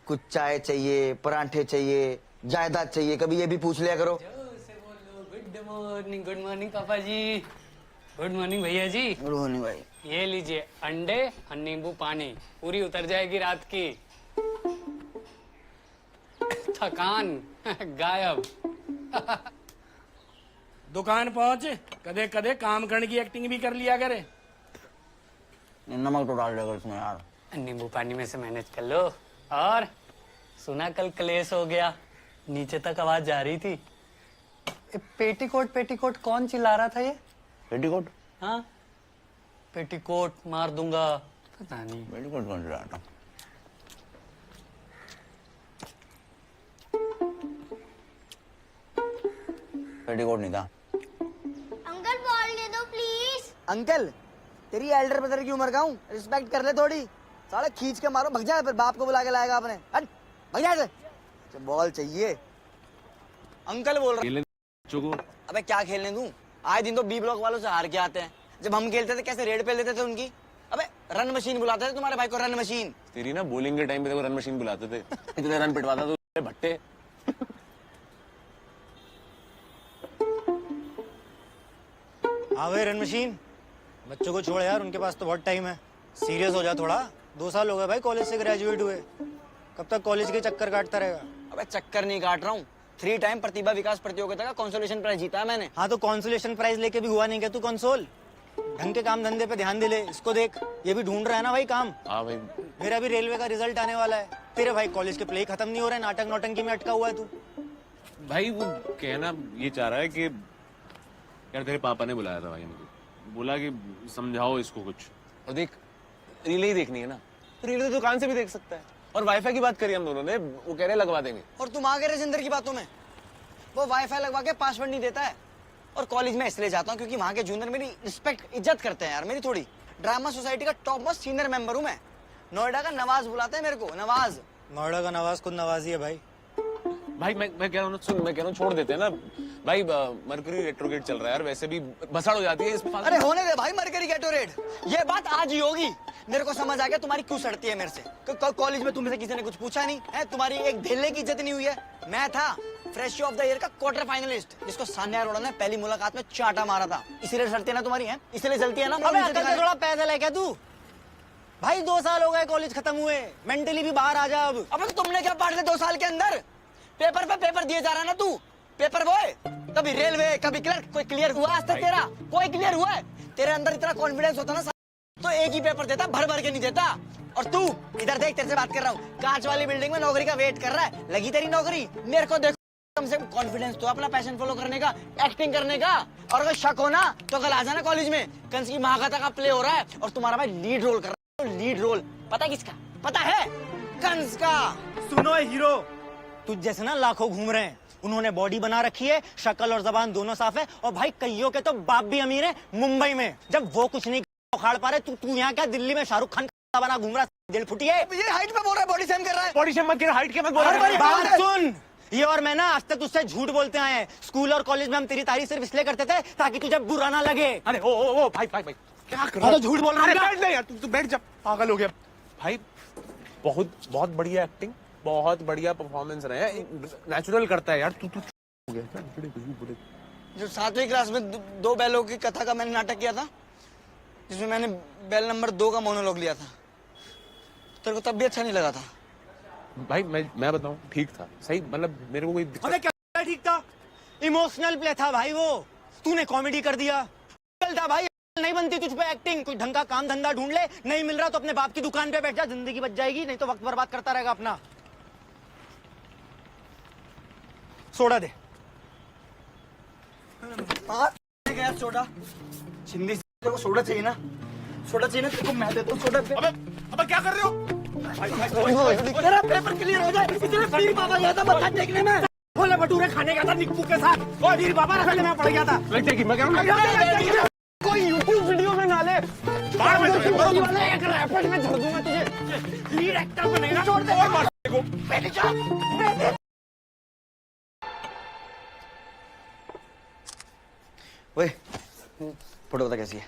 कुछ चाय चाहिए, परांठे चाहिए, जायदाद चाहिए, कभी ये भी पूछ लिया करो। गुड मॉर्निंग पापा जी। गुड मॉर्निंग भैया जी। गुड मॉर्निंग भाई। ये लीजिए अंडे और नींबू पानी, पूरी उतर जाएगी रात की थकान गायब। दुकान पहुंच, कदे कदे काम करने की एक्टिंग भी कर लिया करे। नमक तो डाल देगा इसमें यार। नींबू पानी में से मैनेज कर लो। और सुना कल क्लेश हो गया, नीचे तक आवाज जा रही थी। पेटीकोट पेटीकोट कौन चिल्ला रहा था ये? पेटीकोट? हाँ, पेटीकोट मार दूंगा। पता नहीं पेटीकोट कौन चिल्ला रहा था? पेटीकोट नहीं था। अंकल बॉल दे दो प्लीज। अंकल, तेरी एल्डर ब्रदर की उम्र का हूँ, रिस्पेक्ट कर ले थोड़ी। साले खींच के मारो, भग जाए, फिर बाप को बुला के लाएगा आपने। हट, भग जाए से। बॉल चाहिए। अंकल बोल रहा को अबे क्या खेलने दूं? आए दिन तो बी ब्लॉक वालों से हार के आते हैं। जब हम खेलते थे कैसे रेड पे लेते थे उनकी। अबे रन मशीन बुलाते थे तुम्हारे भाई को, रन मशीन। तेरी ना बॉलिंग के टाइम पे देखो रन मशीन बुलाते थे। इतने रन पिटवाता तो भट्टे। हाँ भाई रन मशीन, बच्चों को छोड़ यार, उनके पास तो बहुत टाइम है। सीरियस हो जा थोड़ा। 2 साल हो गए भाई कॉलेज से ग्रेजुएट हुए, कब तक कॉलेज के चक्कर काटता रहेगा? अबे चक्कर नहीं काट रहा हूँ, 3 टाइम प्रतिभा विकास प्रतियोगिता का कंसोलेशन प्राइज जीता है मैंने। हाँ तो कंसोलेशन प्राइज लेके भी हुआ नहीं क्या तू कंसोल? ढंग के काम धंधे पे ध्यान दे ले। इसको देख, ये भी ढूंढ रहा है ना भाई काम। हाँ भाई, मेरा भी रेलवे का रिजल्ट आने वाला है। तेरे भाई कॉलेज के प्ले खत्म नहीं हो रहा है, नाटक नौटंकी में अटका हुआ है तू। भाई वो कहना ये चाह रहा है कि यार तेरे पापा ने बुलाया था भाई मुझे, बोला कि समझाओ इसको कुछ। और देख, रील ही देखनी है ना, तो रील तो दुकान से भी देख सकता है। और वाईफाई की बात करी हम दोनों ने, वो कह रहे लगवा देंगे। और तुम आ गए राजेंद्र की बातों में। वो वाईफाई लगवा के पासवर्ड नहीं देता है। और कॉलेज में इसलिए जाता हूँ क्योंकि वहाँ के जूनियर मेरी रिस्पेक्ट इज्जत करते हैं यार मेरी थोड़ी। ड्रामा सोसाइटी का टॉप मोस्ट सीनियर मेंबर हूँ मैं। नोएडा का नवाज बुलाते हैं मेरे को, नवाज। नोएडा का नवाज खुद नवाजी है भाई। भाई मैं कह रहा हूँ सुन, मैं कह रहा हूँ छोड़ देते हैं ना भाई। मरकरी रेट्रोगेट चल रहा है यार, वैसे भी भसाड़ हो जाती है इसमें। अरे होने दे भाई मरकरी गेटोरेट, ये बात आज ही होगी। मेरे को समझ आ गया तुम्हारी क्यों सड़ती है मेरे से। कॉलेज में तुमसे किसी ने कुछ पूछा नहीं है? तुम्हारी एक धेले की इज्जत नहीं हुई है। मैं था फ्रेश ऑफ द ईयर का क्वार्टर फाइनलिस्ट, जिसको सान्या अरोड़ा ने पहली मुलाकात में चाटा मारा था। इसीलिए सड़ती है ना तुम्हारी, है इसलिए जलती है ना। अबे अकल से थोड़ा पैदल है क्या तू? भाई 2 साल हो गए कॉलेज खत्म हुए, मेंटली भी बाहर आ जा अब। अबे तुमने क्या पढ़ लिया 2 साल के अंदर? पेपर पे पेपर दिए जा रहा है ना तू, पेपर बॉय। कभी रेलवे कभी क्लर्क, कोई क्लियर हुआ आज तक तेरा? कोई क्लियर हुआ है? तेरे अंदर इतना कॉन्फिडेंस होता ना तो एक ही पेपर देता, भर भर के नहीं देता। और तू इधर देख, तेरे से बात कर रहा हूँ, कांच वाली बिल्डिंग में नौकरी का वेट कर रहा है। लगी तेरी नौकरी? मेरे को देखो, कम से कम कॉन्फिडेंस तो अपना पैशन फॉलो करने का, एक्टिंग करने का। और अगर शक हो ना तो कल आ जाना कॉलेज में। कंस की महाकथा का प्ले हो रहा है और तुम्हारा भाई लीड रोल कर रहा है। लीड रोल पता किसका? पता है? कंस का। सुनो हीरो, तुझ जैसे ना लाखों घूम रहे हैं। उन्होंने बॉडी बना रखी है, शक्ल और जबान दोनों साफ है। और भाई कईयों के तो बाप भी अमीर है मुंबई में। जब वो कुछ नहीं उखाड़ पा रहे, तू यहाँ क्या दिल्ली में शाहरुख खान का बना घूम रहा? दिल फुटी है। ये हाइट पे बोल रहा है, बॉडी शेम कर रहा है। बॉडी शेम मत कर, हाइट के मत बोल रहा है। बात सुन, ये और मैं ना आज तक तुझसे झूठ बोलते आए हैं। स्कूल और कॉलेज में हम तेरी तारीफ सिर्फ इसलिए करते थे ताकि तुझे बुरा ना लगे। अरे ओ भाई क्या कर रहा है? झूठ बोल रहा है। बैठ जा यार, तू बैठ जा, पागल हो गया भाई। बहुत बढ़िया एक्टिंग, बहुत बढ़िया परफॉर्मेंस रहे हैं, नेचुरल करता है यार। तू हो गया क्या? कुछ भी बोले। जो 7वीं क्लास में 2 बैलों की कथा का मैंने नाटक किया था, जिसमें मैंने बैल नंबर 2 का मोनोलॉग लिया था, तेरे को तब भी अच्छा नहीं लगा था? भाई मैं बताऊं ठीक था सही, मतलब मेरे को कोई दिक्कत अबे क्या ठीक था? इमोशनल प्ले था भाई वो, तूने कॉमेडी कर दिया। चल था भाई, नहीं बनती तुझ पे एक्टिंग, कोई ढंग का काम धंधा ढूंढ ले, नहीं मिल रहा तो अपने बाप की दुकान पे बैठ जा, जिंदगी बच जाएगी, नहीं तो वक्त बर्बाद करता रहेगा अपना। सोडा दे। गया सोडा, छिंदी तेरे को सोडा चाहिए ना? सोडा चाहिए ना तेरे को, मैं देता हूँ सोडा। अबे क्या कर रहे हो? तेरा पेपर क्लियर हो जाए इसलिए पीर बाबा गया था मत्था टेकने में। छोले भटूरे खाने गया था निक्कू के साथ, पीर बाबा रखने में पड़ गया था। कोई यूट्यूब वीडियो में ना ले, एक रैपेट में छोड़ दूंगा तुझे, लीड एक्टर बनेगा। छोड़ दे और मार को बैठ जा। ओए फोटो बता कैसी है?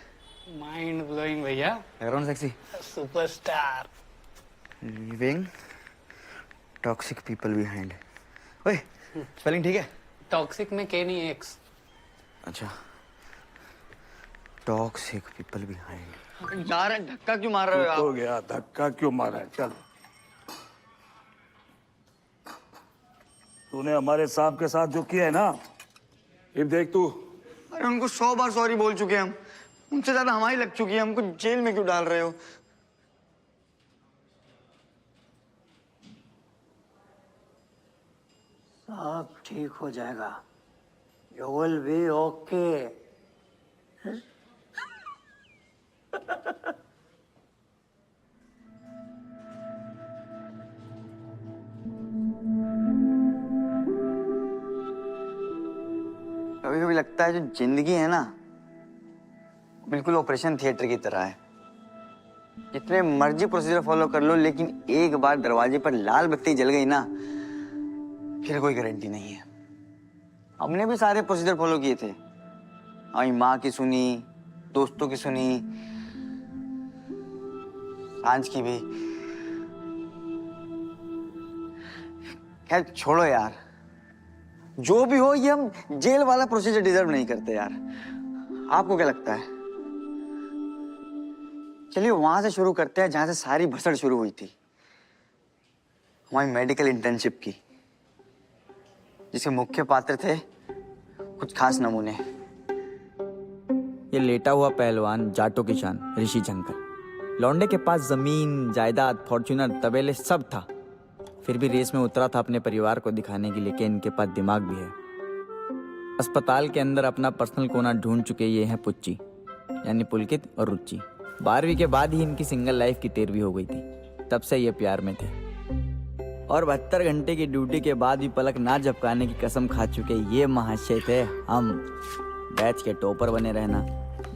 माइंड ब्लोइंग भैया, background sexy, superstar. Living toxic people behind. ओए स्पेलिंग ठीक है? टॉक्सिक में के नहीं एक्स। अच्छा, टॉक्सिक पीपल बिहाइंड। यार धक्का क्यों मार रहे हो आप? हो गया, धक्का क्यों मारा है? चल, तूने हमारे साहब के साथ जो किया है ना, ये देख तू। अरे उनको 100 बार सॉरी बोल चुके हैं हम, उनसे ज्यादा हमारी लग चुकी है, हमको जेल में क्यों डाल रहे हो? सब ठीक हो जाएगा, यू विल बी ओके। कभी कभी लगता है जो जिंदगी है ना, बिल्कुल ऑपरेशन थिएटर की तरह है। जितने मर्जी प्रोसीजर फॉलो कर लो, लेकिन एक बार दरवाजे पर लाल बत्ती जल गई ना, फिर कोई गारंटी नहीं है। हमने भी सारे प्रोसीजर फॉलो किए थे, हमारी माँ की सुनी, दोस्तों की सुनी, सांझ की भी। खैर छोड़ो यार, जो भी हो, ये हम जेल वाला प्रोसीजर डिजर्व नहीं करते यार। आपको क्या लगता है? चलिए वहां से शुरू करते हैं जहां से सारी भसड़ शुरू हुई थी, हमारी मेडिकल इंटर्नशिप की, जिसके मुख्य पात्र थे कुछ खास नमूने। ये लेटा हुआ पहलवान जाटो की शान ऋषि झंकर। लौंडे के पास जमीन, जायदाद, फॉर्च्यूनर, तबेले सब था, फिर भी रेस में उतरा था अपने परिवार को दिखाने के लिए कि इनके पास दिमाग भी है। अस्पताल के अंदर अपना पर्सनल कोना ढूंढ चुके ये हैं पुच्ची, यानी पुलकित और रुचि। 12वीं के बाद ही इनकी सिंगल लाइफ की 13वीं हो गई थी, तब से ये प्यार में थे। और 72 घंटे की ड्यूटी के बाद भी पलक ना झपकाने की कसम खा चुके ये महाशय थे हम। बैच के टॉपर बने रहना,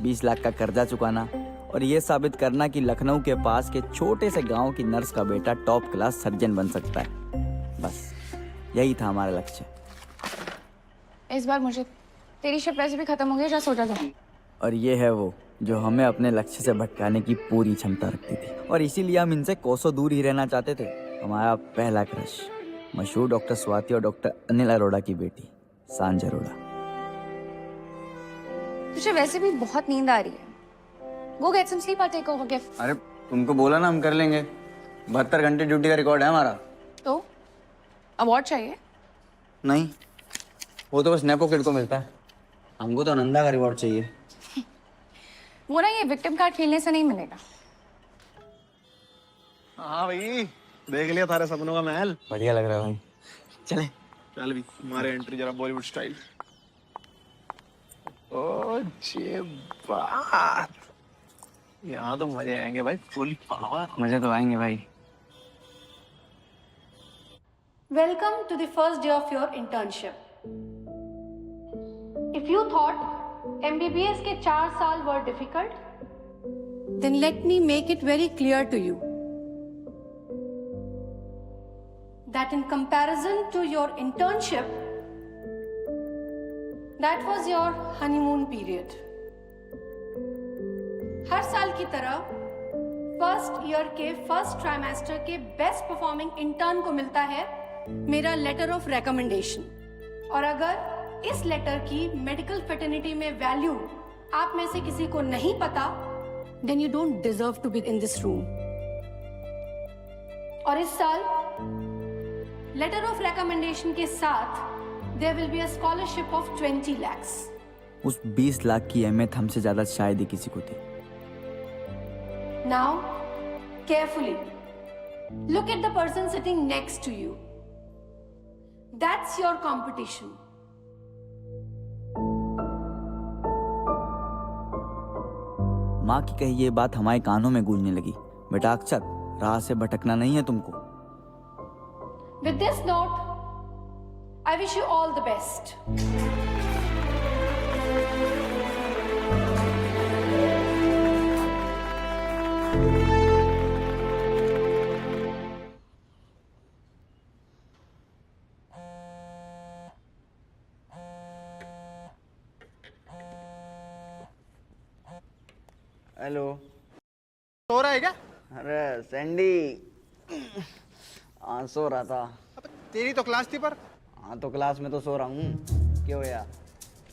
20 लाख का कर्जा चुकाना और ये साबित करना कि लखनऊ के पास के छोटे से गांव की नर्स का बेटा टॉप क्लास सर्जन बन सकता है। बस यही था हमारा लक्ष्य। इस बार मुझे तेरी शिफ्ट वैसे भी खत्म हो गई, जा सो जा। और ये है वो जो हमें अपने लक्ष्य से भटकाने की पूरी क्षमता रखती थी, और इसीलिए हम इनसे कोसों दूर ही रहना चाहते थे। हमारा पहला क्रश मशहूर डॉक्टर स्वाति और डॉक्टर अनिल अरोड़ा की बेटी सांझ अरोड़ा। मुझे वैसे भी बहुत नींद आ रही है, go get some sleep, I take over gift. अरे तुमको बोला ना हम कर लेंगे, 72 घंटे ड्यूटी का रिकॉर्ड है हमारा। तो अवार्ड चाहिए? नहीं, वो तो बस नेपो किड को मिलता है, हमको तो आनंदा का रिवॉर्ड चाहिए। वो ना, ये विक्टिम कार्ड खेलने से नहीं मिलेगा। हाँ भाई, देख लिया थारे सपनों का महल। बढ़िया लग रहा है भाई, चले। चल भी हमारे एंट्री जरा बॉलीवुड स्टाइल। ओ जे बात, यहाँ तो मजे आएंगे भाई, फुल पावर। मजे तो आएंगे भाई। Welcome to the first day of your internship. If you thought MBBS के 4 साल were difficult, then let me make it very clear to you that in comparison to your internship, that was your honeymoon period. हर साल की तरह first year के first trimester के best performing intern को मिलता है मेरा लेटर ऑफ रिकमेंडेशन। और अगर इस लेटर की मेडिकल फ्रेटर्निटी में वैल्यू आप में से किसी को नहीं पता, then you don't deserve to be in this room. और इस साल लेटर ऑफ रिकमेंडेशन के साथ there will be a scholarship of 20 lakhs. उस 20 लाख की अहमियत हमसे ज्यादा शायद ही किसी को थी। Now, carefully, look at the person sitting next to you. That's your competition. माँ की कही ये बात हमारे कानों में गूंजने लगी। बेटा अक्षत, राह से भटकना नहीं है तुमको। With this note, I wish you all the best. Hello. सो रहा है क्या? अरे सैंडी, हाँ सो रहा था। अब तेरी तो क्लास थी पर। हाँ तो क्लास में तो सो रहा हूँ। क्यों यार?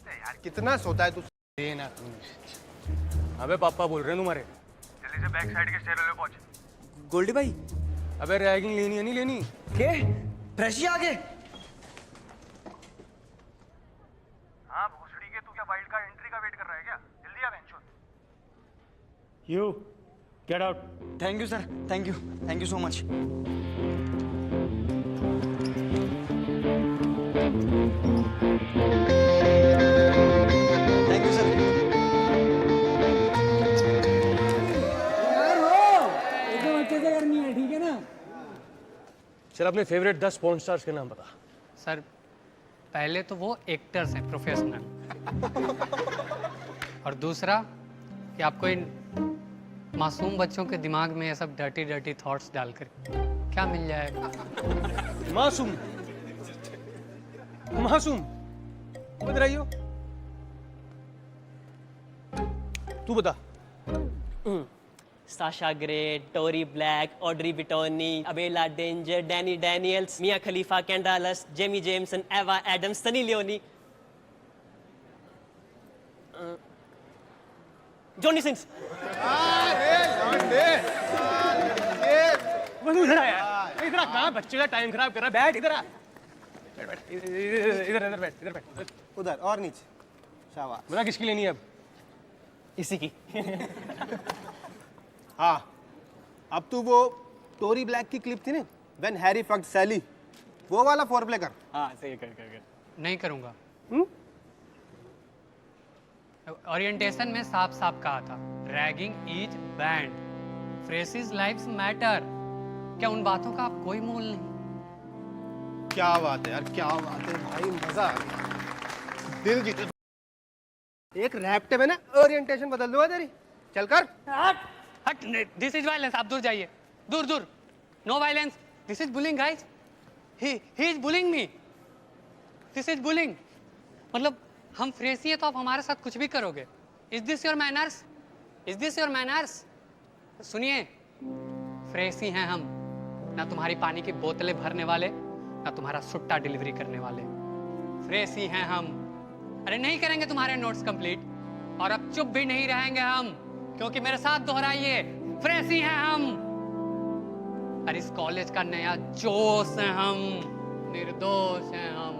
यार कितना सोता है तू? ना अबे पापा बोल रहे हैं तुम्हारे। जल्दी से बैक साइड के स्टेयर पे पहुंच। गोल्डी भाई। अबे रैगिंग लेनी है नहीं लेनी? के? फ्रेशी आ गए? हाँ भोसड़ी के, तू क्या वाइल्ड कार्ड एंट्री का वेट कर रहा है क्या? जल्दी आ बेंचो। You get out. Thank you sir, thank you so much. Thank you sir. एकदम अच्छे से करनी है, ठीक है ना? चल अपने फेवरेट 10 पॉर्न स्टार्स के नाम बता। सर पहले तो वो एक्टर्स हैं, प्रोफेशनल। और दूसरा कि आपको इन मासूम बच्चों के दिमाग में ये सब डर्टी डर्टी थॉट्स डालकर क्या मिल जाएगा? मासूम मासूम बता रही हो? तू बता। Sasha Grey, Tori Black, Audrey Bitoni, Abella Danger, Dani Daniels, Mia Khalifa, कैंडालस, Jamie Jameson, Ava Addams, Sunny Leone, Johnny Sins. इधर आ यार, इधर आ। कहाँ बच्चे का टाइम खराब कर रहा है? बैठ इधर आ। बैठ इधर बैठ, इधर बैठ। उधर और नीचे। शाबाश। बता किसकी लेनी है अब? इसी की। हाँ, अब तू वो टोरी ब्लैक की क्लिप थी ना, व्हेन हैरी फक्ड सैली, वो वाला फोर प्ले कर। हाँ सही कर। नहीं करूँगा। ओरिएंटेशन में साफ साफ कहा था, ragging is band, phrases lives matter. क्या उन बातों का आप कोई मोल नहीं? क्या बात है यार, क्या बात है भाई, मजा आ गया। दिल जीते। एक रैप्टे में ना ओरिएंटेशन बदल दूंगा तेरी। चल कर। हट, दिस इज वायलेंस। आप दूर जाइए, दूर दूर। No violence, this is bullying guys. He is bullying me. This is bullying. मतलब हम फ्रेसी हैं तो आप हमारे साथ कुछ भी करोगे। Is this your manners? Is this your manners? सुनिए, फ्रेसी हैं हम, ना तुम्हारी पानी की बोतलें भरने वाले, ना तुम्हारा सुट्टा डिलीवरी करने वाले। फ्रेसी हैं हम। अरे नहीं करेंगे तुम्हारे नोट्स कंप्लीट, और अब चुप भी नहीं रहेंगे हम, क्योंकि मेरे साथ दोहराइए, फ्रेसी हैं हम। और इस कॉलेज का नया जोश है हम, निर्दोष हैं हम,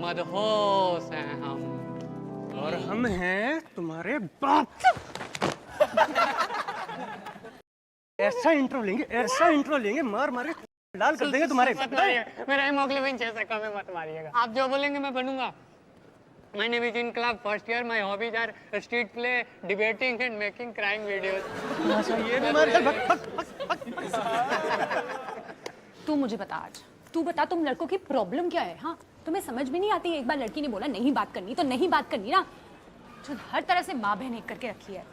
मदहोश हैं हम, और हम हैं तुम्हारे बाप। ऐसा इंट्रो लेंगे, मार मारे लाल कर देंगे तुम्हारे। मेरा हीमोग्लोबिन 6 से कम है, मत मारिएगा। आप जो बोलेंगे मैं बनूंगा। My name is in club first year. My hobbies are street play, debating and making crime videos. ये भी मार। तू मुझे बता आज, तू बता तुम लड़कों की प्रॉब्लम क्या है? हाँ, तुम्हें समझ में नहीं आती? एक बार लड़की ने बोला नहीं बात करनी तो नहीं बात करनी ना। जो हर तरह से माँ बहन एक करके रखी है।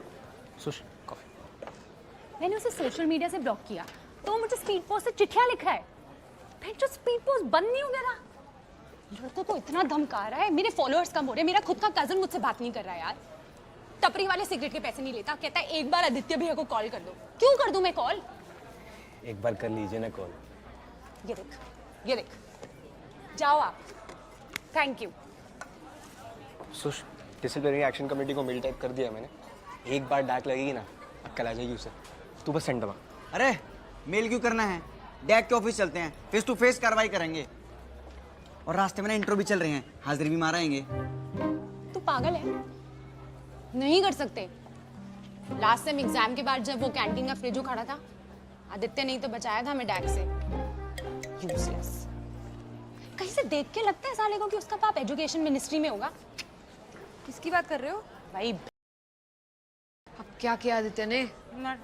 मैंने उसे सोशल मीडिया से ब्लॉक किया तो वो मुझे स्पीड पोस्ट से चिट्ठियां लिख रहा है। जो स्पीड पोस्ट बंद नहीं हो गया ना। लड़कों को इतना धमका रहा है, मेरे फॉलोअर्स कम हो रहे हैं, मेरा खुद का कजन मुझसे बात नहीं कर रहा है यार। टपरी वाले सिगरेट के पैसे नहीं लेता, कहता है एक बार आदित्य भैया को कॉल कर दो। क्यों कर दूं मैं कॉल? एक बार कर लीजिए ना कॉल। ये देख, जाओ आप। Thank you. Sush, disciplinary action committee को मेल टाइप कर दिया मैंने। एक बार डाक लगेगी ना, कल आ जाएगी उसे। तू बस सेंड दबा। अरे मेल क्यों करना है? डैड के ऑफिस चलते हैं, फेस टू फेस कार्रवाई करेंगे। और रास्ते में ना इंट्रो भी चल रहे हैं, हाजिर भी माराएंगे। तू पागल है? नहीं कर सकते। लास्ट टाइम एग्जाम के बाद जब वो कैंटीन का फ्रिज खड़ा था, आदित्य नहीं तो बचाया था मैं डैग से। यूजलेस। कहीं से देख के लगता है साले को कि उसका बाप एजुकेशन मिनिस्ट्री में होगा। किसकी बात कर रहे हो? भाई अब क्या किया आदित्य ने?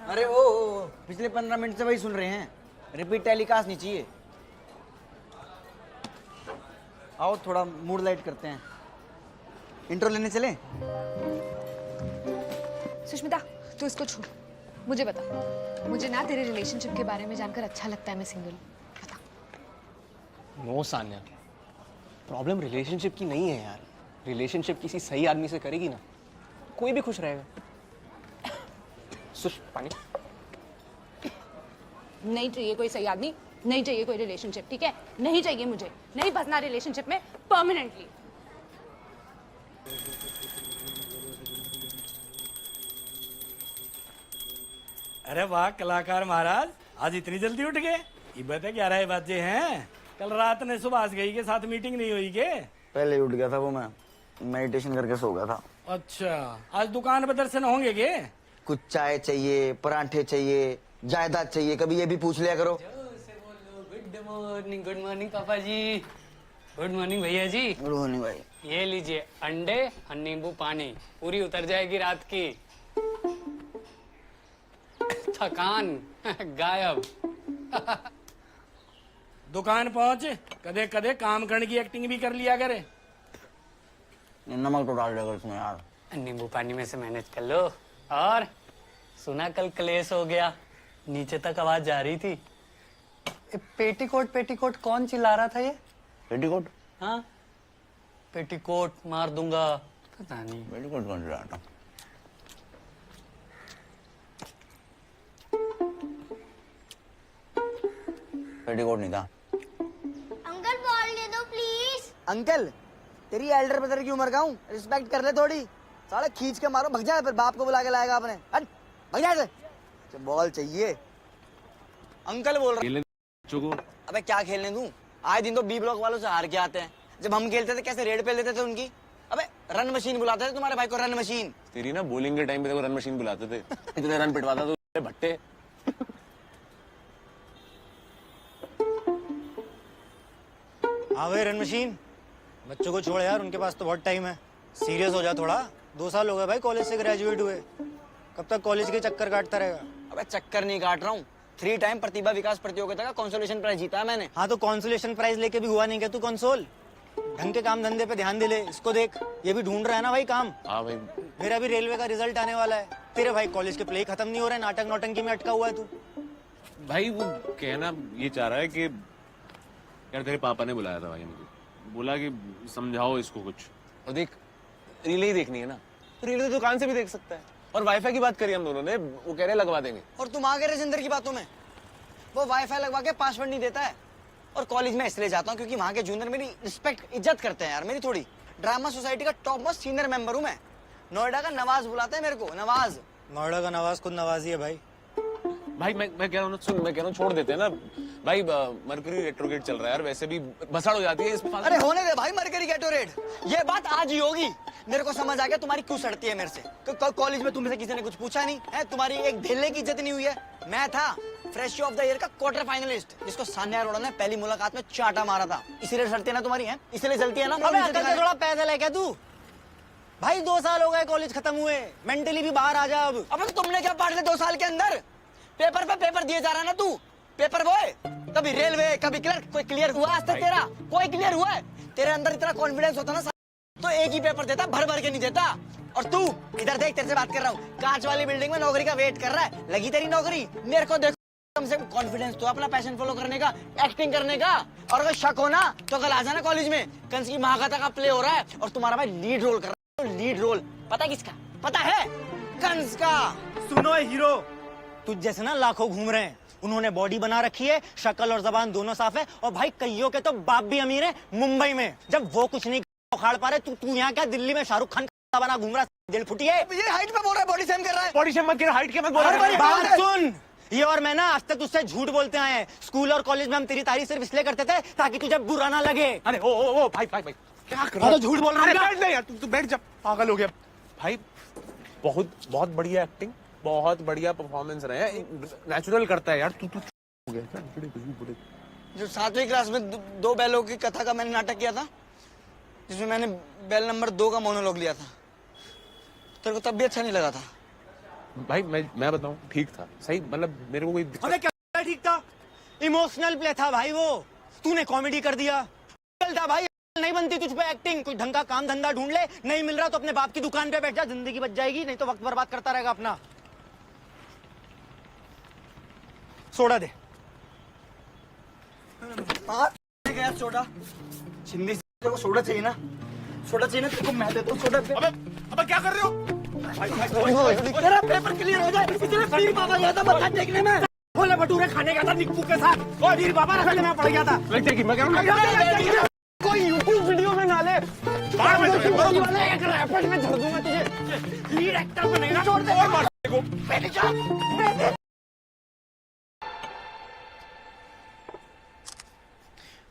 अरे ओ, पिछले 15 मिनट से वही सुन रहे हैं। रिपीट टेलीकास्ट नहीं चाहिए। आओ थोड़ा मूड लाइट करते हैं। इंट्रो लेने चले? सुष्मिता, तू इसको छोड़, मुझे बता। मुझे ना तेरे रिलेशनशिप के बारे में जानकर अच्छा लगता है मैं सिंगल। बता। नो सान्या, प्रॉब्लम रिलेशनशिप की नहीं है यार। रिलेशनशिप किसी सही आदमी से करेगी ना, कोई भी खुश रहेगा। सुश, पानी। नहीं चाहिए कोई सही आदमी, नहीं चाहिए कोई रिलेशनशिप, ठीक है? नहीं चाहिए मुझे, नहीं फंसना रिलेशनशिप में परमानेंटली। अरे वाह कलाकार महाराज, आज इतनी जल्दी उठ गए? ये बता 11 बजे हैं। कल रात ने सुभाष गई के साथ मीटिंग नहीं हुई के? पहले उठ गया था वो, मैं मेडिटेशन करके सो गया था। अच्छा, आज दुकान पर दर्शन होंगे के? कुछ चाय चाहिए, परांठे चाहिए, जायदाद चाहिए, कभी ये भी पूछ लिया करो। गुड मॉर्निंग पापा जी। गुड मॉर्निंग भैया जी। गुड मॉर्निंग भाई। ये लीजिए अंडे और नींबू पानी, पूरी उतर जाएगी रात की। थकान गायब। दुकान पहुंच, कदे कदे काम करने की एक्टिंग भी कर लिया करे। नमक तो डाल देगा इसमें यार। नींबू पानी में से मैनेज कर लो। और सुना कल क्लेश हो गया, नीचे तक आवाज जा रही थी। पेटीकोट पेटीकोट कौन चिल्ला रहा था ये? पेटीकोट? हाँ, पेटीकोट मार दूंगा। पता नहीं पेटीकोट कौन चिल्ला रहा था? पेटीकोट नहीं था। अंकल बॉल दे दो प्लीज। अंकल, तेरी एल्डर ब्रदर की उम्र का हूँ, रिस्पेक्ट कर ले थोड़ी। साले खींच के मारो, भग जाए, फिर बाप को बुला के लाएगा आपने। हट, भग जाए। बॉल चाहिए। अंकल बोल रहा। अबे क्या खेलने दूं? आए दिन तो बी ब्लॉक वालों से हार के आते हैं। जब हम खेलते थे कैसे रेड पे लेते थे उनकी। अबे रन मशीन बुलाते थे तुम्हारे भाई को, रन मशीन। तेरी ना बॉलिंग के टाइम पे रन मशीन बुलाते थे। इतने रन पिटवाता तो भट्टे। हाँ भाई रन मशीन, बच्चों को छोड़ यार, उनके पास तो बहुत टाइम है। सीरियस हो जा थोड़ा। 2 साल हो गए भाई कॉलेज से ग्रेजुएट हुए, कब तक कॉलेज के चक्कर काटता रहेगा? अबे चक्कर नहीं काट रहा हूँ, 3 टाइम प्रतिभा विकास प्रतियोगिता का कंसोलेशन प्राइज जीता है मैंने। हाँ तो कंसोलेशन प्राइज लेके भी हुआ नहीं क्या तू कंसोल? ढंग के काम धंधे पे ध्यान दे ले। इसको देख, ये भी ढूंढ रहा है ना भाई काम। हाँ भाई, मेरा भी रेलवे का रिजल्ट आने वाला है। तेरे भाई कॉलेज के प्ले खत्म नहीं हो रहे, नाटक नौटंकी में अटका हुआ है तू। भाई वो कहना ये चाह रहा है कि यार तेरे पापा ने बुलाया था भाई मुझे, बोला कि समझाओ इसको कुछ। और देख, रीले ही देखनी है ना, तो रीले तो दुकान से भी देख सकता है। और वाईफाई की बात करी हम दोनों ने, वो कह रहे लगवा देंगे। और तुम आ गए राजेंद्र की बातों में। वो वाईफाई लगवा के पासवर्ड नहीं देता है। और कॉलेज में इसलिए जाता हूँ क्योंकि वहाँ के जूनियर मेरी रिस्पेक्ट इज्जत करते हैं यार, मेरी थोड़ी। ड्रामा सोसाइटी का टॉप मोस्ट सीनियर मेंबर हूँ मैं। नोएडा का नवाज बुलाते हैं मेरे को, नवाज। नोएडा का नवाज खुद नवाजी है भाई। भाई मैं कह रहा हूँ, सुन, मैं कह रहा हूँ छोड़ देते हैं ना भाई। मरकरी रेट्रोग्रेड चल रहा है यार, वैसे भी भसाड़ हो जाती है इसमें। अरे होने दे भाई मरकरी रेट्रोग्रेड, ये बात आज ही होगी। मेरे को समझ आ गया तुम्हारी क्यों सड़ती है मेरे से। कॉलेज में तुमसे किसी ने कुछ पूछा नहीं है? तुम्हारी एक ढेले की इज्जत नहीं हुई है। मैं था फ्रेश ऑफ द ईयर का क्वार्टर फाइनलिस्ट, जिसको सान्या अरोड़ा ने पहली मुलाकात में चाटा मारा था। इसीलिए सड़ती है ना तुम्हारी, है इसीलिए जलती है ना। अबे अंकल से थोड़ा पैदल है क्या तू? भाई 2 साल हो गए कॉलेज खत्म हुए, मेंटली भी बाहर आ जा अब। अबे तुमने क्या पढ़ लिया 2 साल के अंदर? पेपर पे पेपर दिए जा रहा है ना तू, पेपर बॉय। कभी रेलवे, कभी क्लर्क, कोई क्लियर हुआ आज तक तेरा? कोई क्लियर हुआ है? तेरे अंदर इतना कॉन्फिडेंस होता ना तो एक ही पेपर देता, भर भर के नहीं देता। और तू इधर देख, तेरे से बात कर रहा हूँ। कांच वाली बिल्डिंग में नौकरी का वेट कर रहा है, लगी तेरी नौकरी। मेरे को देखो, कम से कम कॉन्फिडेंस तो अपना पैशन फॉलो करने का, एक्टिंग करने का। और अगर शक हो ना तो कल आ जाना कॉलेज में, कंस की महाकथा का प्ले हो रहा है और तुम्हारा भाई लीड रोल कर रहा है। लीड रोल पता किसका? पता है? कंस का। सुनो हीरो, तुझ जैसे ना लाखों घूम रहे हैं। उन्होंने बॉडी बना रखी है, शक्ल और जबान दोनों साफ है, और भाई कईयों के तो बाप भी अमीर है मुंबई में। जब वो कुछ नहीं उखाड़ पा रहे, तू यहाँ क्या दिल्ली में शाहरुख खान का बना घूम रहा? दिल फुटी है। ये हाइट पे बोल रहा है, बॉडी शेम कर रहा है। बॉडी शेम मत कर, हाइट के मत बोल रहा है। बात सुन, ये और मैं ना आज तक तुझसे झूठ बोलते आए हैं। स्कूल और कॉलेज में हम तेरी तारीफ सिर्फ इसलिए करते थे ताकि तुझे बुरा ना लगे। अरे ओ भाई क्या कर रहा तो झूठ बोल रहा है? है। बैठ ना यार, तू बैठ जा, पागल हो गया भाई। बहुत बढ़िया एक्टिंग, बहुत बढ़िया परफॉर्मेंस रहे हैं, नेचुरल करता है यार। तू हो गया क्या? जो 7वीं क्लास में दो बैलों की कथा का मैंने नाटक किया था, जिसमें मैंने बैल नंबर 2 का मोनोलॉग लिया था, तेरे को तब भी अच्छा नहीं लगा था? भाई मैं बताऊं, ठीक था, सही, मतलब मेरे को कोई अरे क्या ठीक था? इमोशनल प्ले था भाई वो। तूने कॉमेडी कर दिया। था भाई, नहीं बनती तुझ पे एक्टिंग। कोई ढंग का काम धंधा ढूंढ ले, नहीं मिल रहा तो अपने बाप की दुकान पे बैठ जा, जिंदगी बच जाएगी। नहीं तो वक्त बर्बाद करता रहेगा अपना। सोडा दे। गया सोडा। हिंदी से तेरे को सोडा चाहिए ना? सोडा चाहिए ना तेरे को? मैं देता हूँ सोडा। अबे क्या कर रहे हो? तेरा पेपर क्लियर हो जाए इतने पीर बाबा गया था मत्था टेकने में। छोले भटूरे खाने गया था निक्कू के साथ और वीर बाबा रखने में पड़ गया था। कोई यूट्यूब वीडियो में ना ले। एक रैपर में धर दूंगा तुझे। लीड एक्टर बनेगा। छोड़ दे और मार को।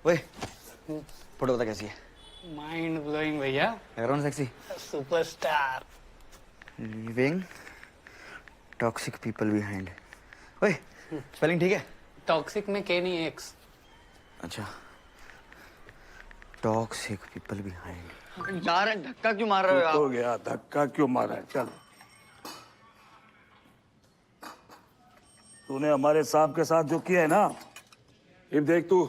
ओए, फोटो बता कैसी है? माइंड ब्लोइंग भैया। Background sexy. Superstar. Living toxic people behind. ओए, स्पेलिंग ठीक है? टॉक्सिक में के नहीं एक्स। अच्छा, टॉक्सिक पीपल बिहाइंड। यार धक्का क्यों मार रहे हो? हो गया, धक्का क्यों मारा है? चल, तूने हमारे साहब के साथ जो किया है ना, अब देख तू।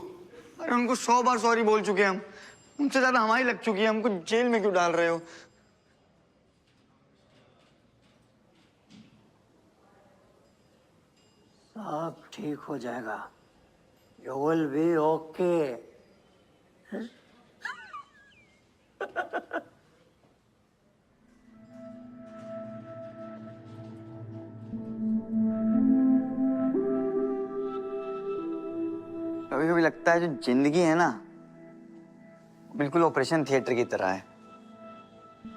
अरे उनको 100 बार सॉरी बोल चुके हैं हम। उनसे ज्यादा हमारी लग चुकी है। हमको जेल में क्यों डाल रहे हो? सब ठीक हो जाएगा। You will be okay. कभी कभी लगता है जो जिंदगी है ना, बिल्कुल ऑपरेशन थिएटर की तरह है।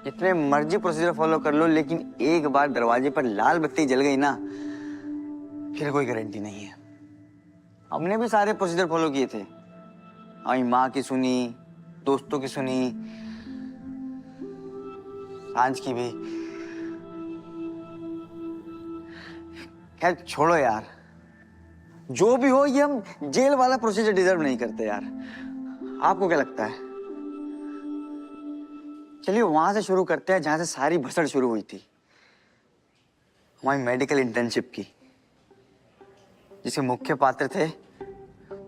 जितने मर्जी प्रोसीजर फॉलो कर लो, लेकिन एक बार दरवाजे पर लाल बत्ती जल गई ना, फिर कोई गारंटी नहीं है। हमने भी सारे प्रोसीजर फॉलो किए थे। हमारी माँ की सुनी, दोस्तों की सुनी, सांझ की भी। खैर छोड़ो यार, जो भी हो, ये हम जेल वाला प्रोसीजर डिजर्व नहीं करते यार। आपको क्या लगता है? चलिए वहां से शुरू करते हैं जहां से सारी भसड़ शुरू हुई थी, हमारी मेडिकल इंटर्नशिप की, जिसके मुख्य पात्र थे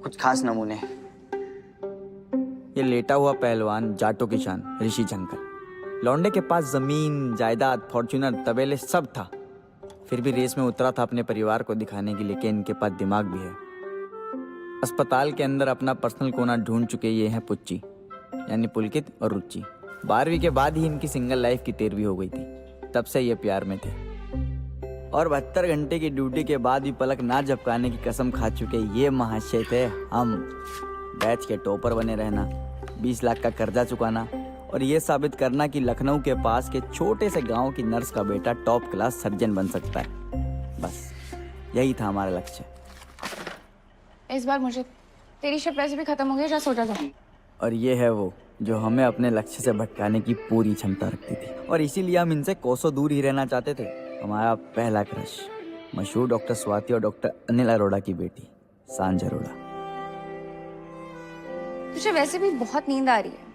कुछ खास नमूने। ये लेटा हुआ पहलवान जाटो की शान ऋषि झंकर। लौंडे के पास जमीन, जायदाद, फॉर्च्यूनर, तबेले सब था, फिर भी रेस में उतरा था अपने परिवार को दिखाने के लिए कि इनके पास दिमाग भी है। अस्पताल के अंदर अपना पर्सनल कोना ढूंढ चुके ये हैं पुच्ची, यानी पुलकित और रुचि। 12वीं के बाद ही इनकी सिंगल लाइफ की 13वीं हो गई थी, तब से ये प्यार में थे। और 72 घंटे की ड्यूटी के बाद भी पलक ना झपकाने की कसम खा चुके ये महाशय थे हम। बैच के टॉपर बने रहना, 20 लाख का कर्जा चुकाना और ये साबित करना कि लखनऊ के पास के छोटे से गांव की नर्स का बेटा टॉप क्लास सर्जन बन सकता है। बस यही था हमारा लक्ष्य। इस बार मुझे तेरी शिप वैसे भी खत्म हो गई, जा सोचा था। और ये है वो जो हमें अपने लक्ष्य से भटकाने की पूरी क्षमता रखती थी, और इसीलिए हम इनसे कोसों दूर ही रहना चाहते थे। हमारा पहला क्रश मशहूर डॉक्टर स्वाति और डॉक्टर अनिल अरोड़ा की बेटी सांझ अरोड़ा। तुझे वैसे भी बहुत नींद आ रही है,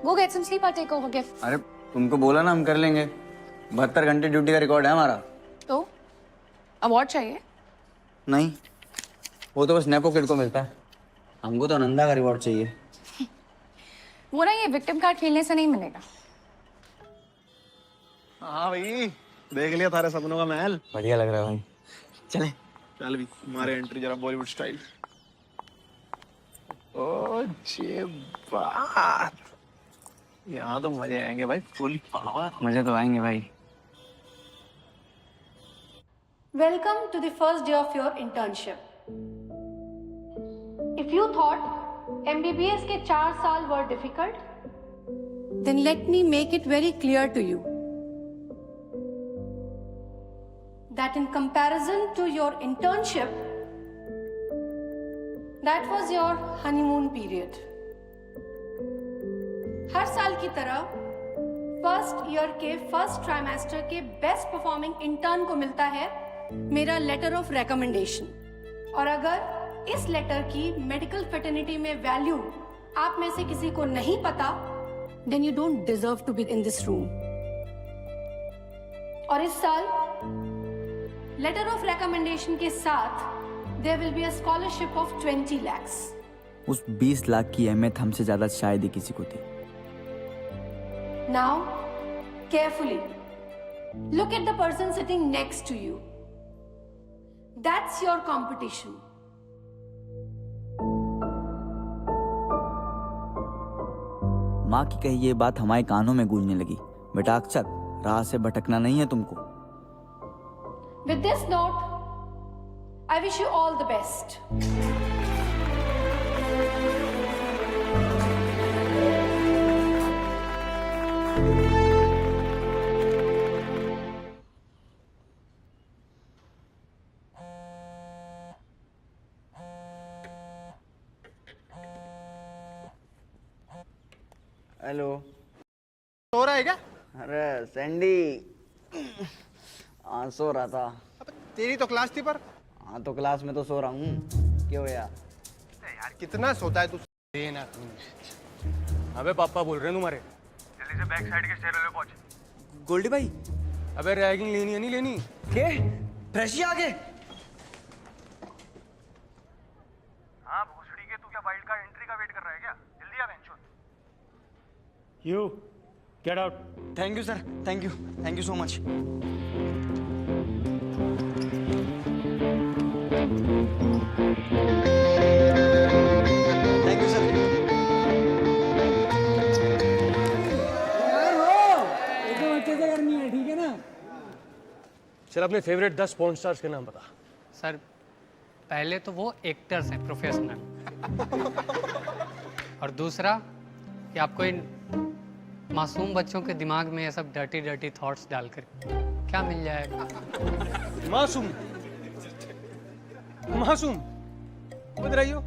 go get some sleep, I take over gift. अरे तुमको बोला ना हम कर लेंगे। 72 घंटे ड्यूटी का रिकॉर्ड है हमारा। तो अवार्ड चाहिए? नहीं, वो तो बस नेपो किड को मिलता है, हमको तो आनंदा का रिवॉर्ड चाहिए। वो ना ये विक्टिम कार्ड खेलने से नहीं मिलेगा। हाँ भाई, देख लिया थारे सपनों का महल। बढ़िया लग रहा है भाई, चले। चल भी हमारे एंट्री जरा बॉलीवुड स्टाइल। ओ जे बात, यहाँ तो मजे आएंगे भाई, फुल पावर। मजे तो आएंगे भाई। Welcome to the first day of your internship. If you thought MBBS के 4 साल were difficult, then let me make it very clear to you. that in comparison to your internship, that was your honeymoon period. हर साल की तरह first year के first trimester के best performing intern को मिलता है मेरा लेटर ऑफ रिकमेंडेशन। और अगर इस लेटर की मेडिकल फ्रेटर्निटी में वैल्यू आप में से किसी को नहीं पता, then you don't deserve to be in this room. और इस साल लेटर ऑफ रिकमेंडेशन के साथ there will be a scholarship of 20 lakhs। उस 20 लाख की अहमियत हमसे ज्यादा शायद ही किसी को थी। Now, carefully, look at the person sitting next to you. That's your competition. माँ की कही ये बात हमारे कानों में गूंजने लगी, बेटा अक्षत, राह से भटकना नहीं है तुमको। With this note, I wish you all the best. Hello, सो रहा है क्या? अरे सैंडी, सो रहा था। अबे तेरी तो क्लास थी पर। हाँ तो क्लास में तो सो रहा हूँ, क्यों यार? यार कितना सोता है तू? देना तू। अबे पापा बोल रहे हैं तुम्हारे। जल्दी से बैक साइड के स्टेयर पे पहुंच। गोल्डी भाई, अबे रैगिंग लेनी है नहीं लेनी? के फ्रेशी आ गए? हाँ भोसड़ी के, तू क्या वाइल्ड कार्ड एंट्री का वेट कर रहा है क्या? जल्दी आ बेंचो। You get out. Thank you sir, thank you so much. Thank you sir. एकदम अच्छे से करनी है, ठीक है ना? चल अपने फेवरेट 10 पॉर्न स्टार्स के नाम बता। सर पहले तो वो एक्टर्स हैं, प्रोफेशनल। और दूसरा कि आपको इन मासूम बच्चों के दिमाग में ये सब डर्टी डर्टी थॉट्स डालकर क्या मिल जाएगा? मासूम मासूम बता रही हो?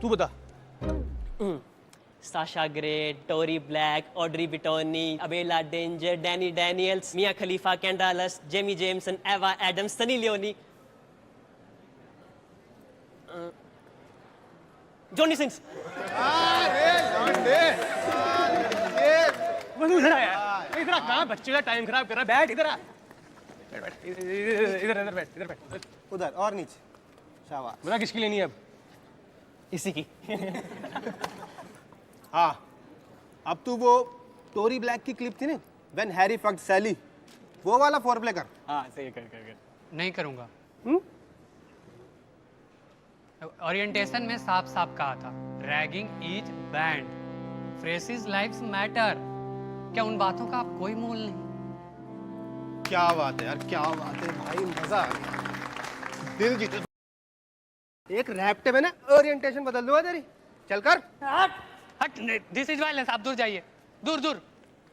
तू बता। Sasha Grey, Tori Black, Audrey Bitoni, Abella Danger, Dani Daniels, Mia Khalifa, कैंडालस, Jamie Jameson, Ava Addams, Sunny Leone, Johnny Sins. इधर आया, इधर कहाँ बच्चे का टाइम खराब कर रहा है? बैठ इधर आ, बैठ इधर बैठ, इधर बैठ। उधर और नीचे। शाबाश। बता किसकी लेनी है अब? इसी की। हाँ, अब तू वो टोरी ब्लैक की क्लिप थी ना, व्हेन हैरी फक्ड सैली, वो वाला फोरप्ले कर। हाँ सही कर। नहीं करूँगा। ओरिएंटेशन में साफ साफ कहा था, ragging is band, phrases lives matter. क्या उन बातों का आप कोई मोल नहीं? क्या बात है यार, क्या बात है भाई, मजा आ गया, दिल जीत। एक रैप्टे में ना ओरिएंटेशन बदल दूंगा तेरी, चल कर। हट, दिस इज वायलेंस, आप दूर जाइए, दूर दूर।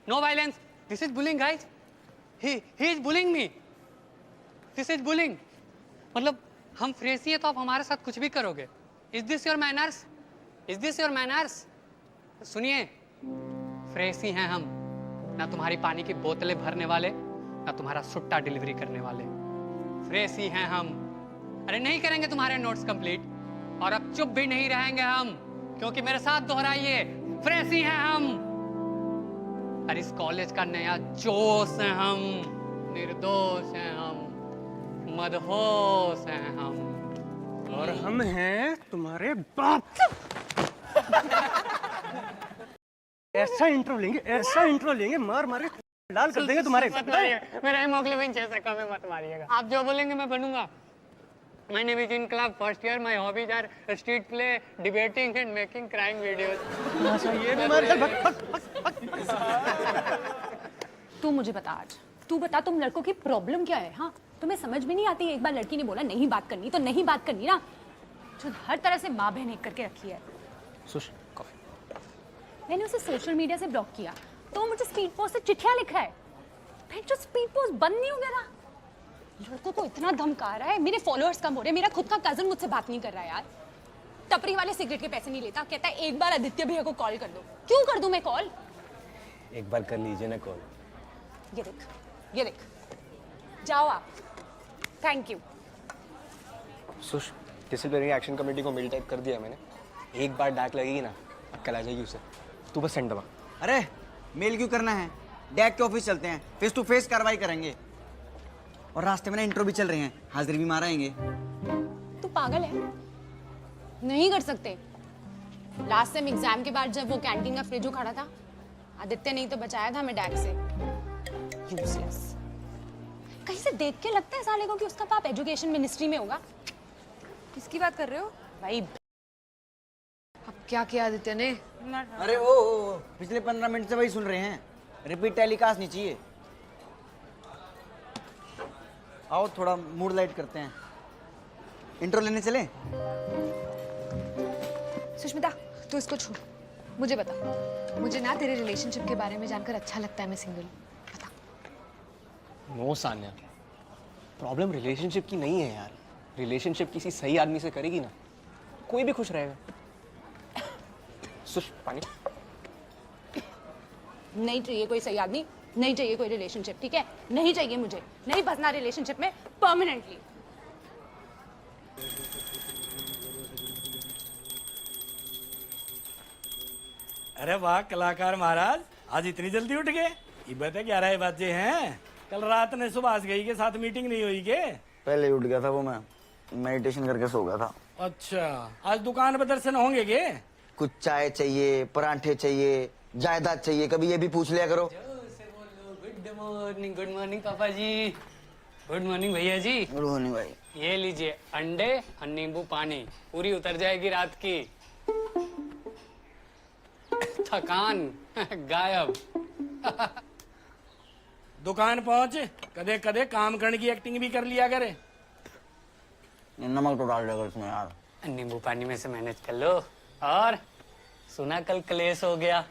No violence, this is bullying guys, he is bullying me, this is bullying. मतलब हम फ्रेसी हैं तो आप हमारे साथ कुछ भी करोगे? Is this your manners? Is this your manners? सुनिए, फ्रेसी हैं हम, ना तुम्हारी पानी की बोतलें भरने वाले, ना तुम्हारा सुट्टा डिलीवरी करने वाले। फ्रेसी हैं हम। अरे नहीं करेंगे तुम्हारे नोट्स कंप्लीट, और अब चुप भी नहीं रहेंगे हम, क्योंकि मेरे साथ दोहराइए, फ्रेसी हैं हम। और इस कॉलेज का नया जोश है हम, निर्दोष हैं हम, मदहोश हैं हम, और हम हैं तुम्हारे बाप। ऐसा इंट्रो लेंगे, मार मार के लाल कर देंगे तुम्हारे। मेरा हेमोग्लोबिन 6 से कम है, मत मारिएगा। आप जो बोलेंगे मैं बनूंगा। My name is in club first year. My hobbies are street play, debating and making crime videos. ये बीमारी है। तू मुझे बता आज, तू बता तुम लड़कों की प्रॉब्लम क्या है? हाँ, तुम्हें समझ में नहीं आती? एक बार लड़की ने बोला नहीं बात करनी तो नहीं बात करनी ना, जो हर तरह से माँ बहन एक करके रखी है। मैंने उसे सोशल मीडिया से ब्लॉक किया तो मुझे स्पीड पोस्ट से चिट्ठियां लिखा है। जो स्पीड पोस्ट बंद नहीं हो गया था। लड़कों को इतना धमका रहा है, मेरे फॉलोअर्स कम हो रहे, मेरा खुद का कजन मुझसे बात नहीं कर रहा है यार। टपरी वाले सिगरेट के पैसे नहीं लेता, कहता है एक बार आदित्य भैया को कॉल कर दो। क्यों कर दूं मैं कॉल? एक बार कर लीजिए ना कॉल। ये देख, जाओ आप। Thank you. Sush, disciplinary action committee को मेल टाइप कर दिया मैंने। एक बार डाक लगेगी ना, कल आ जाएगी उसे। तू बस सेंड दबा। अरे मेल क्यों करना है, डैक के ऑफिस चलते हैं, फेस टू फेस कार्रवाई करेंगे। और रास्ते में ना इंट्रो भी चल रहे हैं, हाजिरी भी माराएंगे। तू पागल है? नहीं कर सकते। लास्ट टाइम एग्जाम के बाद जब वो कैंटीन का फ्रिज उखाड़ा था, आदित्य नहीं तो बचाया था हमें डैक से। यूजलेस। कहीं से देख के लगता है साले को कि उसका बाप एजुकेशन मिनिस्ट्री में होगा। किसकी बात कर रहे हो भाई? अब क्या किया आदित्य ने? अरे ओ पिछले 15 मिनट से वही सुन रहे हैं, रिपीट टेलीकास्ट नहीं चाहिए। आओ थोड़ा मूड लाइट करते हैं, इंट्रो लेने चले। सुष्मिता, तू इसको छोड़, मुझे बता। मुझे ना तेरे रिलेशनशिप के बारे में जानकर अच्छा लगता है मैं सिंगल हूँ। बता। नो सान्या, प्रॉब्लम रिलेशनशिप की नहीं है यार। रिलेशनशिप किसी सही आदमी से करेगी ना, कोई भी खुश रहेगा। सुश, पानी। नहीं चाहिए कोई सही आदमी, नहीं चाहिए कोई रिलेशनशिप, ठीक है? नहीं चाहिए मुझे, नहीं फंसना रिलेशनशिप में परमानेंटली। अरे वाह कलाकार महाराज, आज इतनी जल्दी उठ गए? ये बता 11 बजे हैं। कल रात ने सुभाष गई के साथ मीटिंग नहीं हुई के? पहले ही उठ गया था वो, मैं मेडिटेशन करके सो गया था। अच्छा, आज दुकान पर दर्शन होंगे के? कुछ चाय चाहिए, परांठे चाहिए, जायदाद चाहिए, कभी ये भी पूछ लिया करो। गुड मॉर्निंग पापा जी। गुड मॉर्निंग भैया जी। गुड मॉर्निंग भाई। ये लीजिए अंडे और नींबू पानी, पूरी उतर जाएगी रात की। थकान गायब। दुकान पहुंच, कदे कदे काम करने की एक्टिंग भी कर लिया करे। नमक तो डाल देगा इसमें यार। नींबू पानी में से मैनेज कर लो। और सुना कल क्लेश हो गया,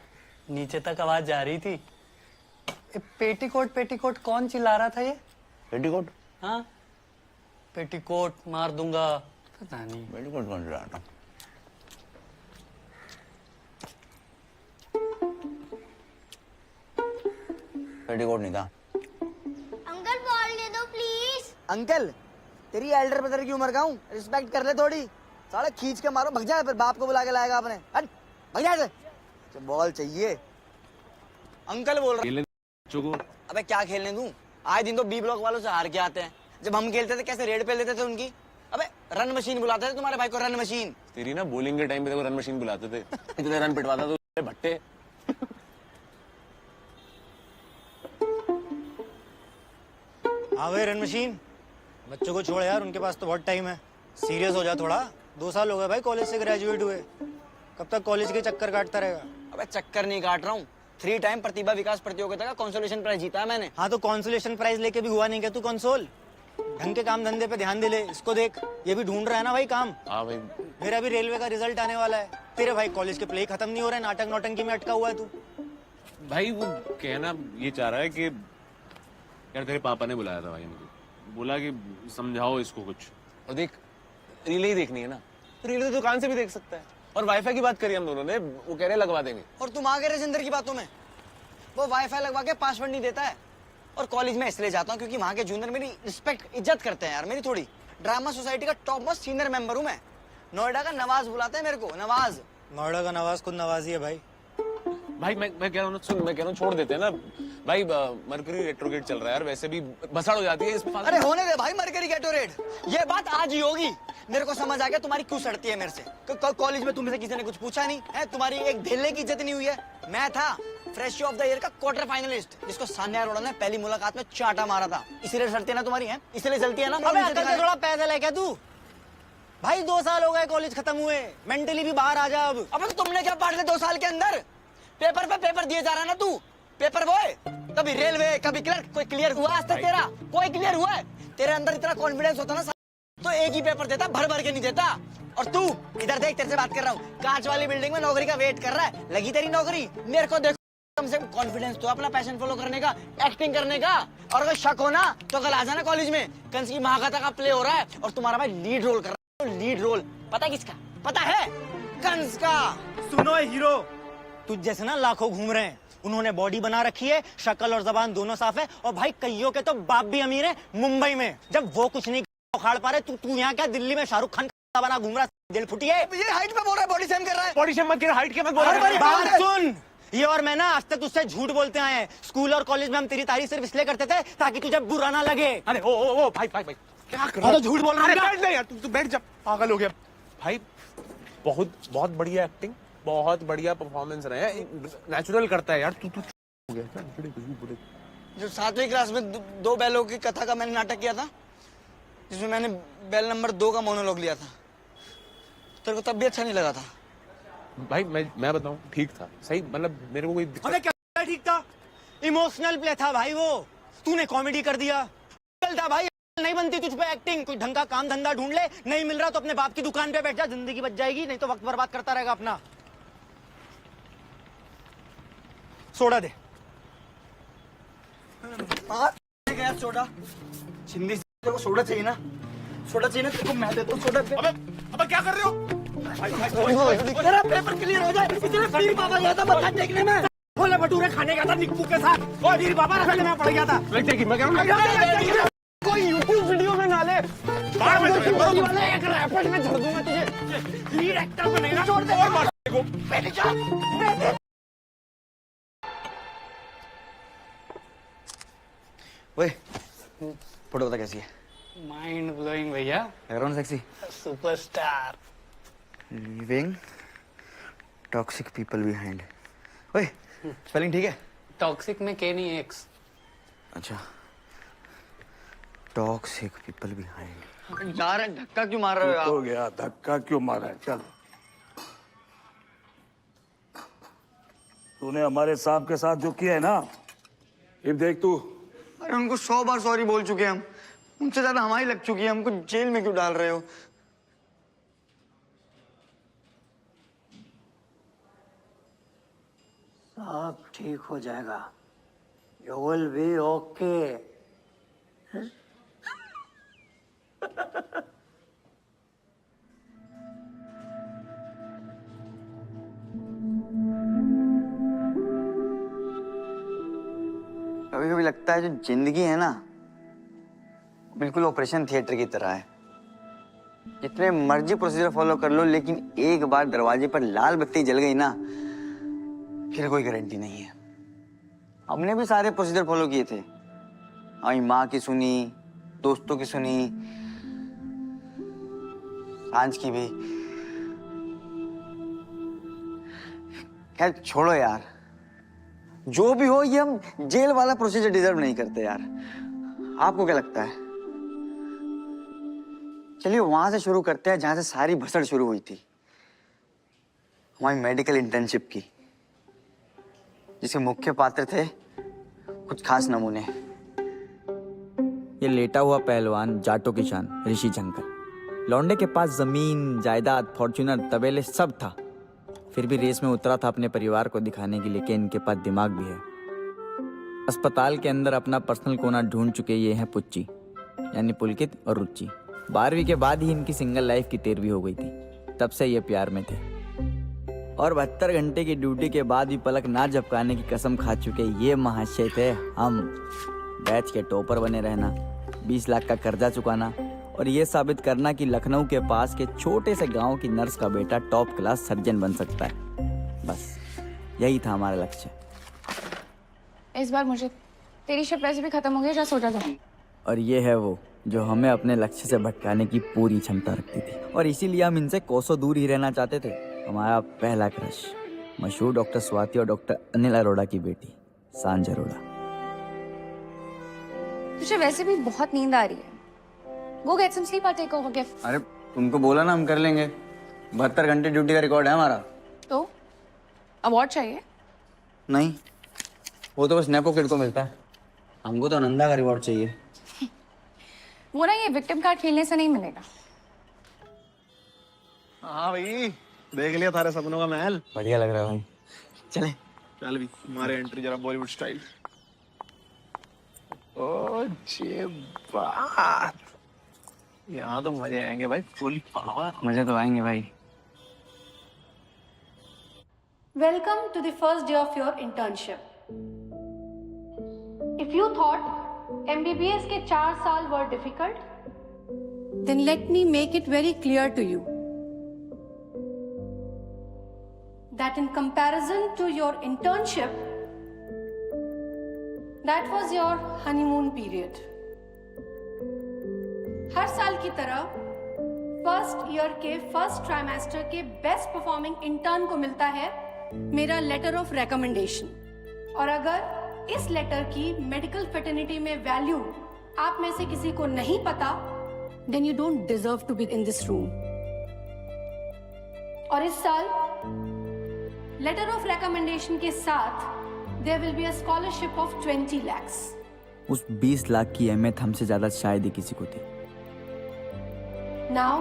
नीचे तक आवाज जा रही थी। पेटीकोट पेटीकोट कौन चिल्ला रहा था ये? पेटीकोट? हाँ, पेटीकोट मार दूंगा। पता नहीं पेटीकोट कौन चिल्ला रहा था? पेटीकोट नहीं था। अंकल बॉल दे दो प्लीज। अंकल, तेरी एल्डर ब्रदर की उम्र का हूँ, रिस्पेक्ट कर ले थोड़ी। साले खींच के मारो, भग जाए, फिर बाप को बुला के लाएगा आपने। हट, भग जाए। बॉल चाहिए। अंकल बोल रहा। अबे क्या खेलने दूं? आए दिन तो बी ब्लॉक वालों से हार के आते हैं। जब हम खेलते थे कैसे रेड पे लेते थे उनकी। अबे रन मशीन बुलाते थे तुम्हारे भाई को, रन मशीन। तेरी ना बॉलिंग के टाइम पे देखो रन मशीन बुलाते थे। इतने रन पिटवाता तो भट्टे। हाँ भाई रन मशीन, बच्चों को छोड़ यार, उनके पास तो बहुत टाइम है। सीरियस हो जा थोड़ा। 2 साल हो गए भाई कॉलेज से ग्रेजुएट हुए, कब तक कॉलेज के चक्कर काटता रहेगा? अबे चक्कर नहीं काट रहा हूँ, 3 टाइम प्रतिभा विकास प्रतियोगिता का कंसोलेशन प्राइज जीता है मैंने। हाँ तो कंसोलेशन प्राइज लेके भी हुआ नहीं क्या तू कंसोल? ढंग के काम धंधे पे ध्यान दे ले। इसको देख, ये भी ढूंढ रहा है ना भाई काम। हाँ भाई, मेरा भी रेलवे का रिजल्ट आने वाला है। तेरे भाई कॉलेज के प्ले खत्म नहीं हो रहे, नाटक नौटंकी में अटका हुआ है तू। भाई वो कहना ये चाह रहा है कि यार तेरे पापा ने बुलाया था भाई मुझे, बोला कि समझाओ इसको कुछ। और देख, रीले ही देखनी है ना, तो रीले तो दुकान से भी देख सकता है। और वाईफाई की बात करी हम दोनों ने, वो कह रहे लगवा देंगे। और तुम आ गए राजेंद्र की बातों में। वो वाईफाई लगवा के पासवर्ड नहीं देता है। और कॉलेज में इसलिए जाता हूँ क्योंकि वहाँ के जूनियर मेरी रिस्पेक्ट इज्जत करते हैं यार, मेरी थोड़ी। ड्रामा सोसाइटी का टॉप मोस्ट सीनियर मेंबर हूँ मैं। नोएडा का नवाज बुलाते हैं मेरे को, नवाज। नोएडा का नवाज खुद नवाजी है भाई। भाई मैं कह रहा हूँ, सुन, मैं कह रहा हूँ छोड़ देते हैं ना भाई। मरकरी रेट्रोगेट चल रहा है यार, वैसे भी बसाड़ हो जाती है इस। अरे होने दे भाई मरकरी गेटोरेट, ये बात आज ही होगी। मेरे को समझ आ गया तुम्हारी क्यों सड़ती है मेरे से। कॉलेज में तुमसे किसी ने कुछ पूछा नहीं है, तुम्हारी एक ढेले की इज्जत नहीं हुई है। मैं था फ्रेश ऑफ द ईयर का क्वार्टर फाइनलिस्ट, जिसको सान्या अरोड़ा ने पहली मुलाकात में चाटा मारा था। इसीलिए सड़ती है ना तुम्हारी, है इसलिए चलती है ना। अबे अकल से थोड़ा पैदल है क्या तू? भाई 2 साल हो गए कॉलेज खत्म हुए, मेंटली भी बाहर आ जा अब। अबे तो तुमने क्या पढ़ लिया 2 साल के अंदर? पेपर पे पेपर दिए जा रहा है ना तू, पेपर बॉय। कभी रेलवे, कभी क्लर्क, कोई क्लियर हुआ आज तक तेरा? कोई क्लियर हुआ है? तेरे अंदर इतना कॉन्फिडेंस होता ना तो एक ही पेपर देता, भर भर के नहीं देता। और तू इधर देख, तेरे से बात कर रहा हूँ, कांच वाली बिल्डिंग में नौकरी का वेट कर रहा है। लगी तेरी नौकरी, मेरे को देखो। कम से कम कॉन्फिडेंस तो अपना पैशन फॉलो करने का, एक्टिंग करने का। और अगर शक हो ना तो कल आ जाना कॉलेज में, कंस की महाकथा का प्ले हो रहा है और तुम्हारा भाई लीड रोल कर रहा है। लीड रोल पता है किसका? पता है? कंस का। सुनो हीरो, तुझ जैसे ना लाखों घूम रहे हैं। उन्होंने बॉडी बना रखी है, शक्ल और जबान दोनों साफ है, और भाई कईयों के तो बाप भी अमीर है मुंबई में। जब वो कुछ नहीं उखाड़ पा रहे, तू यहाँ क्या दिल्ली में शाहरुख खान का बना घूम रहा है? दिल फुटी है। ये हाइट पे बोल रहा है, बॉडी सेम कर रहा है। बॉडी शेम मत कर, हाइट के मत बोल रहा है। बात सुन, ये और मैं ना आज तक तुझसे झूठ बोलते आए हैं। स्कूल और कॉलेज में हम तेरी तारीफ सिर्फ इसलिए करते थे ताकि तुझे बुरा ना लगे। अरे ओ भाई क्या कर रहा है? झूठ बोल रहा अरे है। बैठ जा यार, तू बैठ जा, पागल हो गया भाई। बहुत बढ़िया एक्टिंग, बहुत बढ़िया परफॉर्मेंस रहे, नेचुरल करता है यार। तू हो गया क्या? जो 7वीं क्लास में दो बैलों की कथा का मैंने नाटक किया था, जिसमें मैंने बैल नंबर 2 का मोनोलॉग लिया था, तेरे को तब भी अच्छा नहीं लगा था? भाई मैं बताऊं, ठीक था, सही, मतलब मेरे को कोई अबे क्या ठीक था? इमोशनल प्ले था भाई वो। तूने कॉमेडी कर दिया। था भाई, नहीं बनती तुझ पे एक्टिंग। कोई ढंग का काम धंधा ढूंढ ले, नहीं मिल रहा तो अपने बाप की दुकान पे बैठ जा, जिंदगी बच जाएगी। नहीं तो वक्त बर्बाद करता रहेगा अपना। सोडा दे। गया सोडा। चिंदी से तेरे को सोडा चाहिए ना? सोडा चाहिए ना तेरे को? मैं देता हूँ सोडा। अबे क्या कर रहे हो? तेरा पेपर क्लियर हो जाए इसलिए पीर बाबा गया था मत्था टेकने में। छोले भटूरे खाने का था निक्कू के साथ, और फिर बाबा रख लेना पड़ गया था। कोई यूट्यूब वीडियो में ना ले। एक रैपर में झड़ दूंगा तुझे। लीड एक्टर बनेगा। छोड़ दे और मार को। पहले जा। ओए, फोटो बता कैसी है? माइंड ब्लोइंग भैया। Background sexy. Superstar. Living toxic people behind. ओए, स्पेलिंग ठीक है? टॉक्सिक में के नहीं एक्स। अच्छा, टॉक्सिक पीपल बिहाइंड। यार धक्का क्यों मार रहे हो आप? हो गया, धक्का क्यों मारा है? चल, तूने हमारे साहब के साथ जो किया है ना, ये देख तू। अरे उनको 100 बार सॉरी बोल चुके हैं हम। उनसे ज्यादा हमारी लग चुकी है। हमको जेल में क्यों डाल रहे हो? सब ठीक हो जाएगा। You will be okay. कभी कभी लगता है जो जिंदगी है ना, बिल्कुल ऑपरेशन थिएटर की तरह है। जितने मर्जी प्रोसीजर फॉलो कर लो, लेकिन एक बार दरवाजे पर लाल बत्ती जल गई ना, फिर कोई गारंटी नहीं है। हमने भी सारे प्रोसीजर फॉलो किए थे। हमारी माँ की सुनी, दोस्तों की सुनी, सांझ की भी। खैर छोड़ो यार, जो भी हो, ये हम जेल वाला प्रोसीजर डिजर्व नहीं करते यार। आपको क्या लगता है? चलिए वहां से शुरू करते हैं जहां से सारी भसड़ शुरू हुई थी, हमारी मेडिकल इंटर्नशिप की, जिसके मुख्य पात्र थे कुछ खास नमूने। ये लेटा हुआ पहलवान जाटो की शान ऋषि झंकर। लौंडे के पास जमीन, जायदाद, फॉर्च्यूनर, तबेले सब था, फिर भी रेस में उतरा था अपने परिवार को दिखाने के लिए कि इनके पास दिमाग भी है। अस्पताल के अंदर अपना पर्सनल कोना ढूंढ चुके ये हैं पुच्ची, यानी पुलकित और रुचि। 12वीं के बाद ही इनकी सिंगल लाइफ की 13वीं हो गई थी, तब से ये प्यार में थे। और 72 घंटे की ड्यूटी के बाद भी पलक ना झपकाने की कसम खा चुके ये महाशय थे हम। बैच के टॉपर बने रहना, 20 लाख का कर्जा चुकाना और ये साबित करना कि लखनऊ के पास के छोटे से गांव की नर्स का बेटा टॉप क्लास सर्जन बन सकता है। बस यही था हमारा लक्ष्य। इस बार मुझे तेरी शिप वैसे भी खत्म हो गई, जा सो जा। और ये है वो जो हमें अपने लक्ष्य से भटकाने की पूरी क्षमता रखती थी, और इसीलिए हम इनसे कोसों दूर ही रहना चाहते थे। हमारा पहला क्रश मशहूर डॉक्टर स्वाति और डॉक्टर अनिल अरोड़ा की बेटी सांझ अरोड़ा। तुझे वैसे भी बहुत नींद आ रही है, go get some sleep, I take over gift. अरे तुमको बोला ना हम कर लेंगे, 72 घंटे ड्यूटी का रिकॉर्ड है हमारा। तो अवार्ड चाहिए? नहीं, वो तो बस नेपो किड को मिलता है, हमको तो नंदा का रिवॉर्ड चाहिए। वो ना ये विक्टिम कार्ड खेलने से नहीं मिलेगा। हाँ भाई, देख लिया थारे सपनों का महल। बढ़िया लग रहा है भाई। चले चल भी हमारे एंट्री जरा बॉलीवुड स्टाइल। ओ जे बात, यहाँ तो मजे आएंगे भाई, फुल पावर। मजे तो आएंगे भाई। Welcome to the first day of your internship. If you thought MBBS के 4 साल were difficult, then let me make it very clear to you that in comparison to your internship, that was your honeymoon period. हर साल की तरह first year के first trimester के best performing intern को मिलता है मेरा लेटर ऑफ रिकमेंडेशन। और अगर इस लेटर की मेडिकल फेटर्निटी में वैल्यू आप में से किसी को नहीं पता, then you don't deserve to be in this room. और इस साल लेटर ऑफ रिकमेंडेशन के साथ there will be a scholarship of 20 lakhs। उस 20 लाख की अहमियत हमसे ज्यादा शायद ही किसी को थी। Now,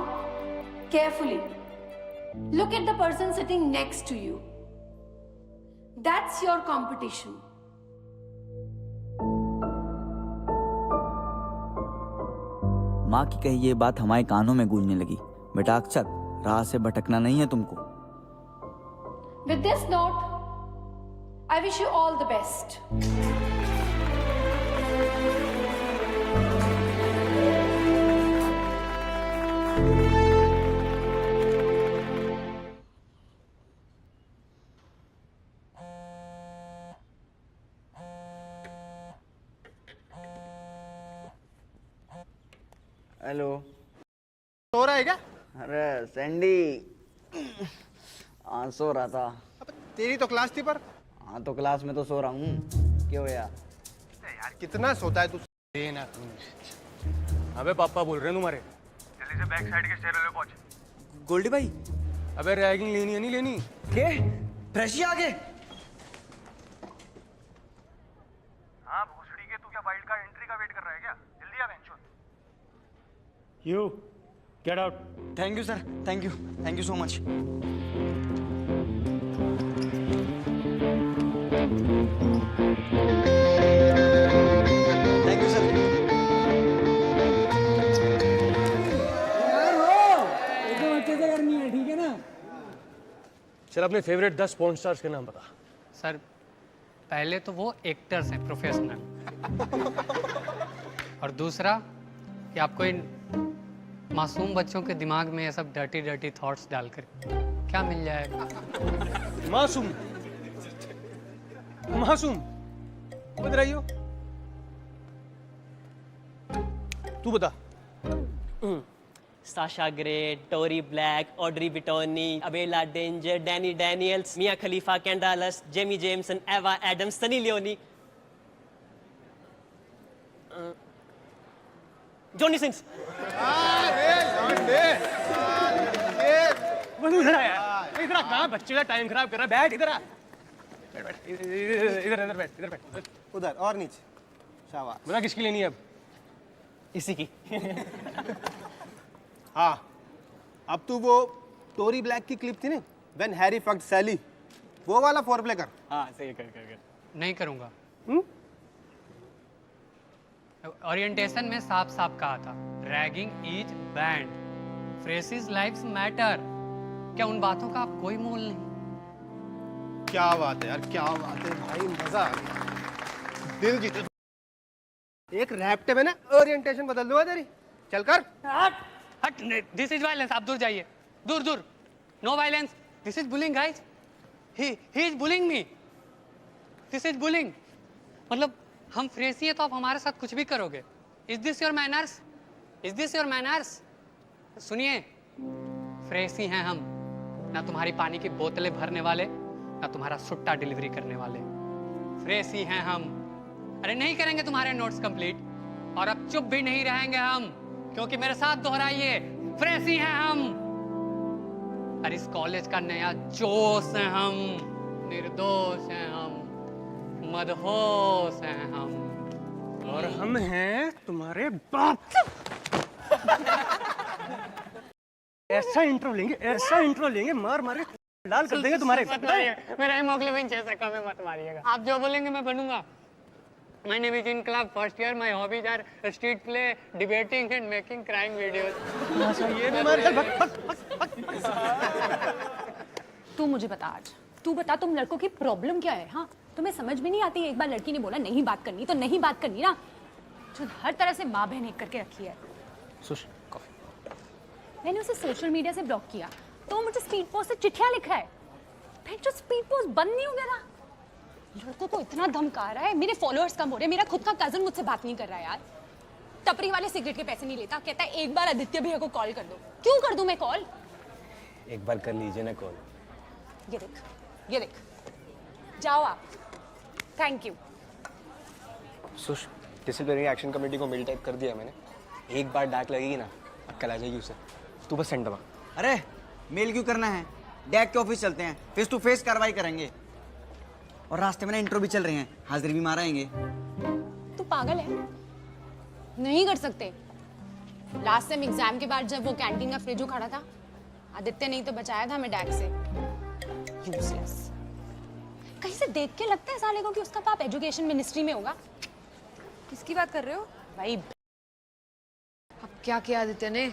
carefully, look at the person sitting next to you. That's your competition. माँ की कही ये बात हमारे कानों में गूंजने लगी, बेटा अक्षत, राह से भटकना नहीं है तुमको। With this note, I wish you all the best. Hello, सो रहा है क्या? अरे सैंडी, हाँ सो रहा था। अब तेरी तो क्लास थी पर। हाँ तो क्लास में तो सो रहा हूँ, क्यों यार? यार कितना सोता है तू? देना तूने। अबे पापा बोल रहे हैं तुम्हारे। जल्दी से बैक साइड के स्टेयर पे पहुंच। गोल्डी भाई, अबे रैगिंग लेनी है नहीं लेनी? के फ्रेशी आ गए? हाँ भोसड़ी के, तू क्या वाइल्ड कार्ड एंट्री का वेट कर रहा है क्या? जल्दी आ बेंचो। You get out. Thank you sir, thank you so much. Thank you sir. एकदम अच्छे से करनी है, ठीक है ना? चल अपने फेवरेट 10 पॉर्न स्टार्स के नाम बता। सर पहले तो वो एक्टर्स हैं, प्रोफेशनल। और दूसरा कि आपको इन मासूम बच्चों के दिमाग में ये सब डर्टी डर्टी थॉट्स डालकर क्या मिल जाएगा? मासूम मासूम बता रही हो? तू बता। Sasha Grey, Tori Black, Audrey Bitoni, Abella Danger, Dani Daniels, Mia Khalifa, कैंडालस, Jamie Jameson, Ava Addams, Sunny Leone, Johnny Sins. इधर आ यार, इधर आ, कहाँ बच्चे का टाइम खराब कर रहा है? बैठ इधर आ, बैठ इधर बैठ, इधर बैठ, उधर और नीचे। शाबाश। बता किसकी लेनी है अब? इसी की। हाँ, अब तू वो टोरी ब्लैक की क्लिप थी ना, व्हेन हैरी फक्ड सैली, वो वाला फोर प्ले कर। हाँ सही कर। नहीं करूँगा। ओरिएंटेशन में साफ साफ कहा था, ragging is band, phrases lives matter. क्या उन बातों का आप कोई मोल नहीं? क्या बात है यार, क्या बात है भाई, मजा आ गया, दिल जीत। एक रैप्टे में ना ओरिएंटेशन बदल दूंगा तेरी, चल कर। हट, दिस इज वायलेंस, आप दूर जाइए, दूर। No violence, this is bullying guys, he is bullying me, this is bullying. मतलब हम फ्रेसी हैं तो आप हमारे साथ कुछ भी करोगे? Is this your manners? Is this your manners? सुनिए, फ्रेसी हैं हम, ना तुम्हारी पानी की बोतलें भरने वाले, ना तुम्हारा सुट्टा डिलीवरी करने वाले। फ्रेसी हैं हम। अरे नहीं करेंगे तुम्हारे नोट्स कंप्लीट, और अब चुप भी नहीं रहेंगे हम, क्योंकि मेरे साथ दोहराइए, फ्रेसी हैं हम। और इस कॉलेज का नया जोश है हम, निर्दोष हैं हम, मदहोश हैं हम, और हम हैं तुम्हारे बाप। ऐसा इंट्रो लेंगे, मार मार के डाल कर देंगे तुम्हारे। मत मारिएगा, मेरा हीमोग्लोबिन 6 से कम है, मत मारिएगा। आप जो बोलेंगे मैं बनूंगा। My name is in club first year. My hobbies are street play, debating and making crying videos. तू मुझे बता आज, तू बता तुम लड़कों की प्रॉब्लम क्या है? हाँ, तुम्हें समझ में नहीं आती? एक बार लड़की ने बोला नहीं बात करनी तो नहीं बात करनी ना, जो हर तरह से माँ बहन एक करके रखी है। सुश कॉफी। मैंने उसे सोशल मीडिया से ब्लॉक किया तो मुझे स्पीड पोस्ट से चिट्ठियां लिखा है। भाई जो स्पीड पोस्ट बंद नहीं हो गया ना, लड़कों को इतना धमका रहा है, मेरे फॉलोअर्स कम हो रहे हैं, मेरा खुद का कजन मुझसे बात नहीं कर रहा है यार। टपरी वाले सिगरेट के पैसे नहीं लेता, कहता है एक बार आदित्य भैया को कॉल कर दो। क्यों कर दूं मैं कॉल? एक बार कर लीजिए ना कॉल। ये देख, ये देख, जाओ आप, thank you. Sush disciplinary action committee को मेल टाइप कर दिया मैंने, एक बार डाक लगेगी ना अब कल आ जाएगी उसे, तू बस सेंड दबा। अरे मेल क्यों करना है, डैक के ऑफिस चलते हैं, फेस टू फेस कार्रवाई करेंगे। और रास्ते में ना इंट्रो भी चल रहे हैं, हाजिरी भी माराएंगे। तू पागल है? नहीं कर सकते। लास्ट टाइम एग्जाम के बाद जब वो कैंटीन का फ्रिज खड़ा था, आदित्य नहीं तो बचाया था हमें डैक से। यूजलेस। कहीं से देख के लगता है साले को कि उसका बाप एजुकेशन मिनिस्ट्री में होगा। किसकी बात कर रहे हो? भाई अब क्या किया आदित्य ने?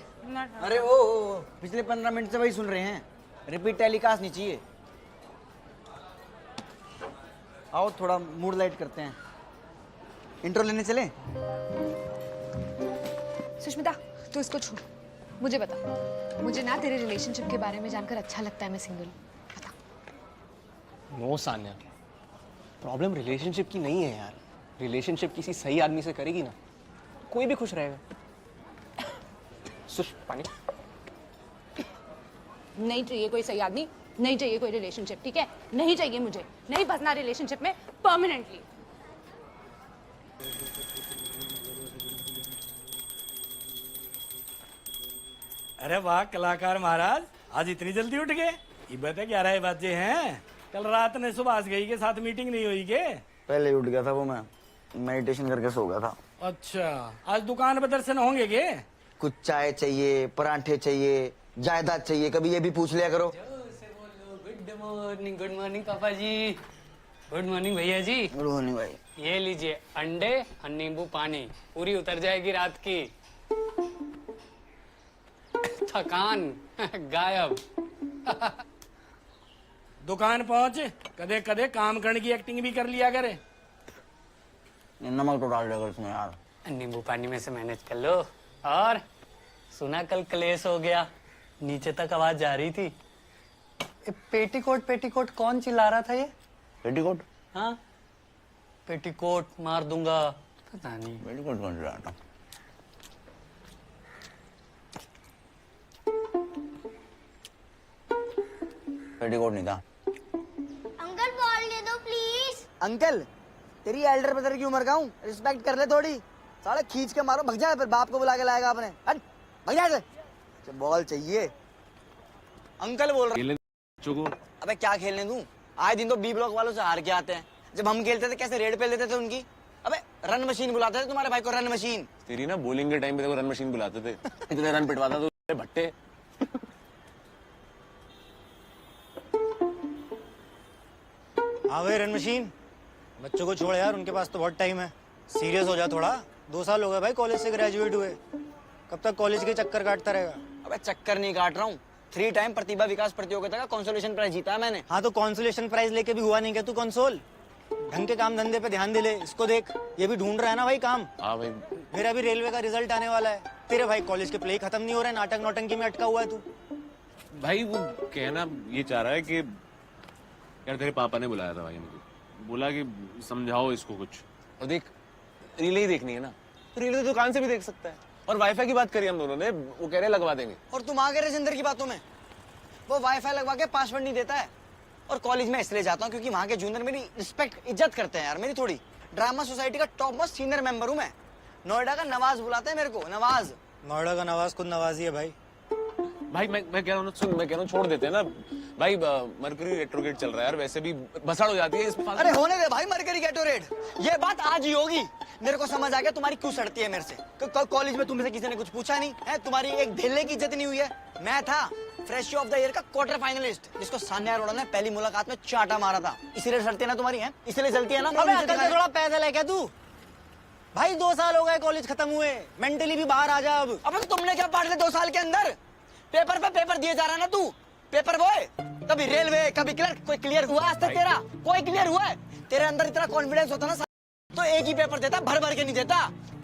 अरे ओ पिछले 15 मिनट से वही सुन रहे हैं, रिपीट टेलीकास्ट नहीं चाहिए। आओ थोड़ा मूड लाइट करते हैं, इंट्रो लेने चले। सुष्मिता तू इसको छोड़, मुझे बता, मुझे ना तेरे रिलेशनशिप के बारे में जानकर अच्छा लगता है मैं सिंगल हूँ। बता। नो सान्या, प्रॉब्लम रिलेशनशिप की नहीं है यार, रिलेशनशिप किसी सही आदमी से करेगी ना कोई भी खुश रहेगा। सुश पानी। नहीं चाहिए कोई सही आदमी, नहीं चाहिए कोई रिलेशनशिप, ठीक है? नहीं चाहिए मुझे, नहीं फंसना रिलेशनशिप में परमानेंटली। अरे वाह कलाकार महाराज, आज इतनी जल्दी उठ गए? ये बता 11 बजे हैं। कल रात ने सुभाष गई के साथ मीटिंग नहीं हुई के? पहले ही उठ गया था वो, मैं मेडिटेशन करके सो गया था। अच्छा, आज दुकान पर दर्शन होंगे के? कुछ चाय चाहिए, परांठे चाहिए, जायदाद चाहिए, कभी ये भी पूछ लिया करो। गुड मॉर्निंग पापा जी। गुड मॉर्निंग भैया जी। गुड मॉर्निंग भाई। ये लीजिए अंडे और नींबू पानी, पूरी उतर जाएगी रात की थकान गायब। दुकान पहुंच, कदे कदे काम करने की एक्टिंग भी कर लिया करे। नमक तो डाल देगा इसमें यार। नींबू पानी में से मैनेज कर लो। और सुना कल क्लेश हो गया, नीचे तक आवाज जा रही थी। पेटीकोट पेटीकोट कौन चिल्ला रहा था ये? पेटीकोट? हाँ, पेटीकोट मार दूंगा, पता नहीं। पेटीकोट कौन चिल्ला रहा था? पेटीकोट नहीं था। अंकल बॉल दे दो प्लीज। अंकल तेरी एल्डर ब्रदर की उम्र का हूँ, रिस्पेक्ट कर ले थोड़ी। साले खींच के मारो, भग जाए, फिर बाप को बुला के लाएगा आपने। हट भग जाए। बॉल चाहिए। अंकल बोल रहा। अबे क्या खेलने दूं? आए दिन तो बी ब्लॉक वालों से हार के आते हैं। जब हम खेलते थे कैसे रेड पे लेते थे उनकी। अबे रन मशीन बुलाते थे तुम्हारे भाई को, रन मशीन। तेरी ना बॉलिंग के टाइम पे देखो रन मशीन बुलाते थे, इतने रन पिटवाता तो भट्टे। हाँ भाई रन मशीन, बच्चों को छोड़ यार, उनके पास तो बहुत टाइम है। सीरियस हो जा थोड़ा, 2 साल हो गए भाई कॉलेज से ग्रेजुएट हुए, कब तक कॉलेज के चक्कर काटता रहेगा? अबे चक्कर नहीं काट रहा हूँ, 3 टाइम प्रतिभा विकास प्रतियोगिता का कंसोलेशन प्राइज जीता है मैंने। हाँ तो कंसोलेशन प्राइज लेके भी हुआ नहीं क्या तू कंसोल? ढंग के काम धंधे पे ध्यान दे ले। इसको देख, ये भी ढूंढ रहा है ना भाई काम। हाँ भाई, मेरा भी रेलवे का रिजल्ट आने वाला है। तेरे भाई कॉलेज के प्ले खत्म नहीं हो रहे, नाटक नौटंकी में अटका हुआ है तू। भाई वो कहना ये चाह रहा है कि यार तेरे पापा ने बुलाया था भाई मुझे, बोला कि समझाओ इसको कुछ। और देख रिले ही देखनी है ना, तो रिले तो दुकान से भी देख सकता है। और वाईफाई की बात करी हम दोनों ने, वो कह रहे लगवा देंगे। और तुम आ गए राजेंद्र की बातों में। वो वाईफाई लगवा के पासवर्ड नहीं देता है। और कॉलेज में इसलिए जाता हूँ क्योंकि वहाँ के जूनियर मेरी रिस्पेक्ट इज्जत करते हैं यार, मेरी थोड़ी। ड्रामा सोसाइटी का टॉप मोस्ट सीनियर मेंबर हूँ मैं। नोएडा का नवाज बुलाते हैं मेरे को, नवाज। नोएडा का नवाज खुद नवाजी है भाई। भाई मैं कह रहा हूँ सुन, मैं कह रहा हूँ छोड़ देते हैं ना भाई, मरकरी रेट्रोगेट चल रहा है यार, वैसे भी भसड़ हो जाती है इस। अरे होने दे भाई मरकरी गेटोरेट, ये बात आज ही होगी। मेरे को समझ आ गया तुम्हारी क्यों सड़ती है मेरे से। कॉलेज में तुमसे किसी ने कुछ पूछा नहीं है, तुम्हारी एक धेले की इज्जत नहीं हुई है। मैं था फ्रेश ऑफ द ईयर का क्वार्टर फाइनलिस्ट, जिसको सान्या अरोड़ा ने पहली मुलाकात में चाटा मारा था। इसीलिए चलती है ना तुम्हारी, है इसलिए चलती है ना। अबे अकल से थोड़ा पैदल है क्या तू? भाई 2 साल हो गए कॉलेज खत्म हुए, मेंटली भी बाहर आ जा अब। अबे तुमने क्या पढ़ लिया 2 साल के अंदर? पेपर पे पेपर दिए जा रहा है ना तू, पेपर बॉय। कभी रेलवे कभी क्लर्क, कोई क्लियर हुआ आज तक तेरा? कोई क्लियर हुआ है? तेरे अंदर इतना कॉन्फिडेंस होता ना तो एक ही पेपर देता, भर भर के नहीं देता।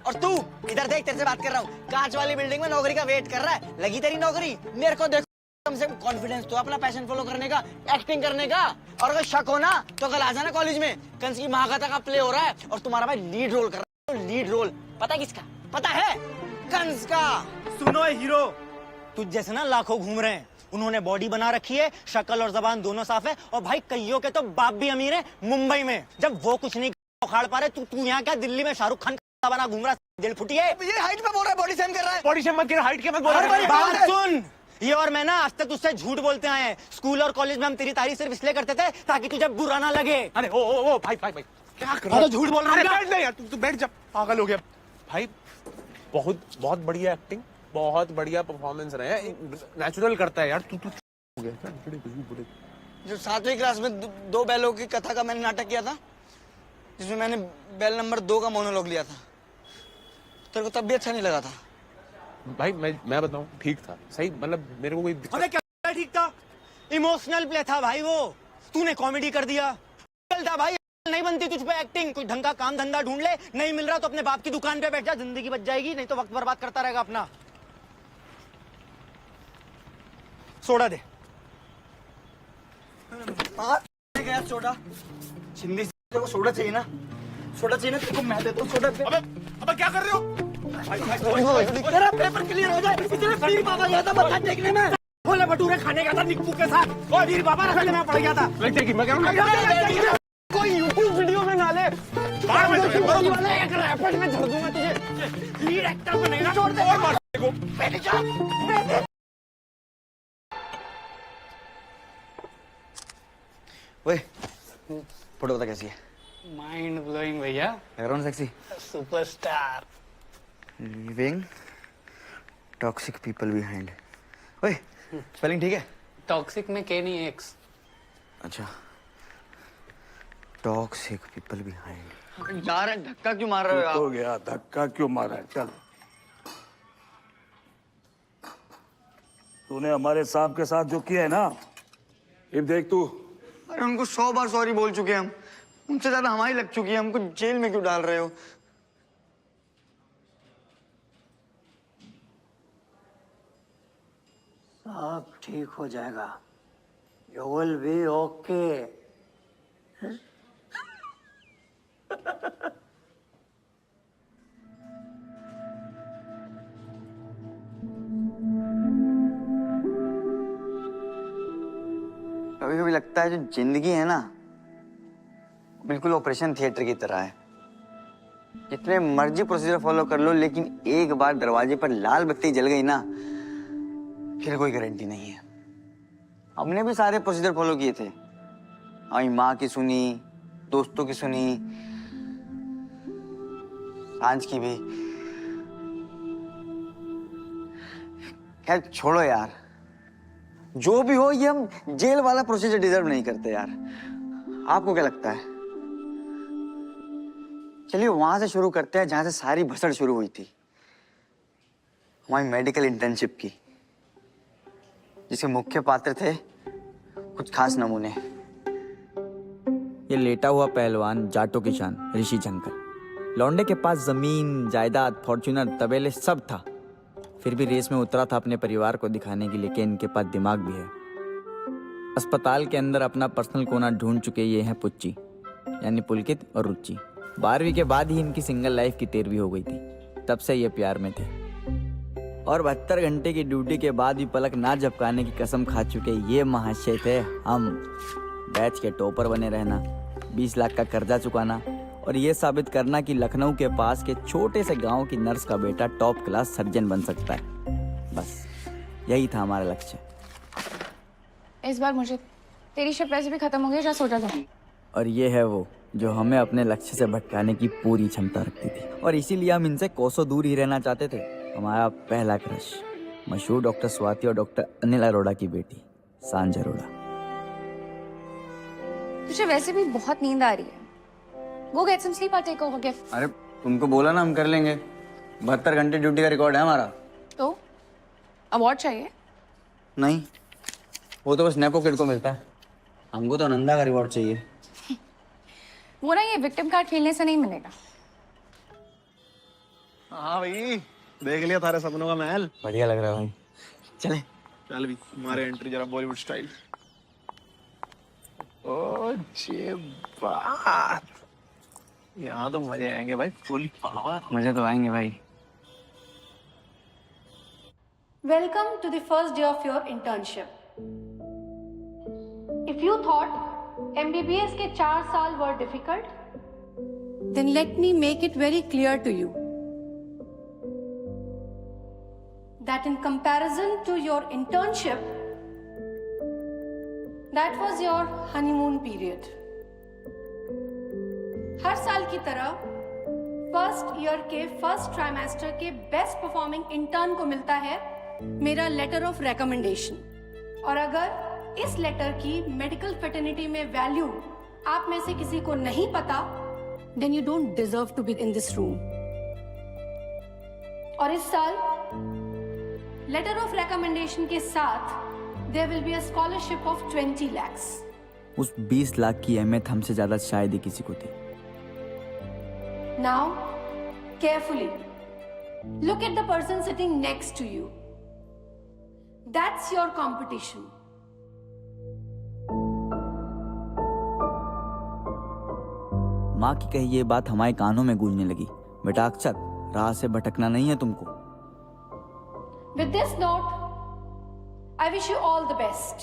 और तू इधर देख, तेरे से बात कर रहा हूँ, कांच वाली बिल्डिंग में नौकरी का वेट कर रहा है, लगी तेरी नौकरी। मेरे को देखो, कम से कम कॉन्फिडेंस तो अपना पैशन फॉलो करने का, एक्टिंग करने का। और अगर शक हो ना तो कल आ जाना कॉलेज में, कंस की महाकथा का प्ले हो रहा है और तुम्हारा भाई लीड रोल कर रहा है। लीड रोल पता है किसका? पता है? कंस का। सुनो हीरो, तुझ जैसे ना लाखों घूम रहे हैं, उन्होंने बॉडी बना रखी है, शक्ल और जबान दोनों साफ है, और भाई कईयों के तो बाप भी अमीर है मुंबई में। जब वो कुछ नहीं उखाड़ पा रहे, तू यहाँ क्या दिल्ली में शाहरुख खान का बना घूम रहा, दिल फुटी है। ये हाइट पे बोल रहा है, बॉडी सेम कर रहा है। बॉडी शेम मत कर, हाइट के मत बोल रहा है। बात सुन, ये और मैं ना आज तक तुझसे झूठ बोलते आए हैं। स्कूल और कॉलेज में हम तेरी तारीफ सिर्फ इसलिए करते थे ताकि तुझे बुरा ना लगे। अरे ओ भाई क्या कर रहा है? झूठ बोल रहा है। बैठ नहीं यार, तू बैठ जा, पागल हो गया भाई। बहुत बढ़िया एक्टिंग, बहुत बढ़िया परफॉर्मेंस रहे हैं, नेचुरल करता है यार। तू हो गया जो 7वीं क्लास में 2 बैलों की कथा का मैंने नाटक किया था, जिसमें मैंने बैल नंबर 2 का मोनोलॉग लिया था, तेरे को तब भी अच्छा नहीं लगा था? भाई मैं बताऊं, ठीक था, सही, मतलब मेरे को कोई अबे क्या ठीक था? इमोशनल प्ले था भाई वो, तूने कॉमेडी कर दिया। था भाई, नहीं बनती तुझ पे एक्टिंग। कोई ढंग का काम धंधा ढूंढ ले, नहीं मिल रहा तो अपने बाप की दुकान पे बैठ जा, जिंदगी बच जाएगी, नहीं तो वक्त बर्बाद करता रहेगा अपना। सोडा दे। गया सोडा, हिंदी से तेरे को सोडा चाहिए ना? सोडा चाहिए ना तेरे को, मैं देता हूँ सोडा। अबे क्या कर रहे हो? तेरा पेपर क्लियर हो जाए इसलिए पीर बाबा गया था मत्था टेकने में। छोले भटूरे खाने का था निक्कू के साथ, और वीर बाबा रखने में पड़ गया था। कोई यूट्यूब वीडियो में ना ले, एक रैपट में झड़ दूंगा तुझे। लीड एक्टर बनेगा, छोड़ दे। और बैठ जा। ओए, फोटो बता कैसी है? माइंड ब्लोइंग भैया, background sexy, superstar. Living toxic people behind. ओए, स्पेलिंग ठीक है? टॉक्सिक में के नहीं एक्स। अच्छा, टॉक्सिक पीपल बिहाइंड। यार धक्का क्यों मार रहे हो आप? हो गया, धक्का क्यों मारा है? चल, तूने हमारे साहब के साथ जो किया है ना, अब देख तू। अरे उनको 100 बार सॉरी बोल चुके हैं हम, उनसे ज्यादा हमारी लग चुकी है, हमको जेल में क्यों डाल रहे हो? सब ठीक हो जाएगा, यू विल बी ओके। कभी कभी लगता है जो जिंदगी है ना, बिल्कुल ऑपरेशन थिएटर की तरह है। जितने मर्जी प्रोसीजर फॉलो कर लो, लेकिन एक बार दरवाजे पर लाल बत्ती जल गई ना, फिर कोई गारंटी नहीं है। हमने भी सारे प्रोसीजर फॉलो किए थे, हमारी माँ की सुनी, दोस्तों की सुनी, सांझ की भी। खैर छोड़ो यार, जो भी हो, ये हम जेल वाला प्रोसीजर डिजर्व नहीं करते यार। आपको क्या लगता है? चलिए वहां से शुरू करते हैं जहां से सारी भसड़ शुरू हुई थी, हमारी मेडिकल इंटर्नशिप की, जिसके मुख्य पात्र थे कुछ खास नमूने। ये लेटा हुआ पहलवान जाटो की शान ऋषि झंकर। लौंडे के पास जमीन, जायदाद, फॉर्च्यूनर, तबेले सब था, फिर भी रेस में उतरा था अपने परिवार को दिखाने के लिए कि इनके पास दिमाग भी है। अस्पताल के अंदर अपना पर्सनल कोना ढूंढ चुके ये हैं पुच्ची, यानी पुलकित और रुचि। 12वीं के बाद ही इनकी सिंगल लाइफ की 13वीं हो गई थी, तब से ये प्यार में थे। और 72 घंटे की ड्यूटी के बाद भी पलक ना झपकाने की कसम खा चुके ये महाशय थे हम। बैच के टॉपर बने रहना, 20 लाख का कर्जा चुकाना, और ये साबित करना कि लखनऊ के पास के छोटे से गांव की नर्स का बेटा टॉप क्लास सर्जन बन सकता है। बस यही था हमारा लक्ष्य। इस बार मुझे तेरी शिप वैसे भी खत्म हो गई, जा सोचा था। और ये है वो जो हमें अपने लक्ष्य से भटकाने की पूरी क्षमता रखती थी, और इसीलिए हम इनसे कोसों दूर ही रहना चाहते थे। हमारा पहला क्रश मशहूर डॉक्टर स्वाति और डॉक्टर अनिल अरोड़ा की बेटी सांझ अरोड़ा। तुझे वैसे भी बहुत नींद आ रही है। Go get some sleep, I'll take over gift. अरे तुमको बोला ना हम कर लेंगे। 72 घंटे ड्यूटी का रिकॉर्ड है हमारा। तो अवार्ड चाहिए? नहीं, वो तो बस नेपो किड को मिलता है। हमको तो नंदा का रिवॉर्ड चाहिए। वो ना ये विक्टिम कार्ड खेलने से नहीं मिलेगा। हाँ भाई, देख लिया थारे सपनों का महल। बढ़िया लग रहा है भाई। चले चल भी हमारे एंट्री जरा बॉलीवुड स्टाइल। ओ जे बात, यहाँ तो मजे आएंगे भाई, फुल पावर। मजे तो आएंगे भाई। Welcome to the first day of your internship. If you thought MBBS के 4 साल were difficult, then let me make it very clear to you that in comparison to your internship, that was your honeymoon period. हर साल की तरह first year के first trimester के best performing intern को मिलता है मेरा लेटर ऑफ रिकमेंडेशन। और अगर इस लेटर की मेडिकल फेटर्निटी में वैल्यू आप में से किसी को नहीं पता, then you don't deserve to be in this room. और इस साल लेटर ऑफ रिकमेंडेशन के साथ there will be a scholarship of 20 lakhs। उस 20 लाख की अहमियत हमसे ज्यादा शायद ही किसी को थी। Now, carefully, look at the person sitting next to you. That's your competition. माँ की कही ये बात हमारे कानों में गूंजने लगी। बेटा अक्षत, राह से भटकना नहीं है तुमको। With this note, I wish you all the best.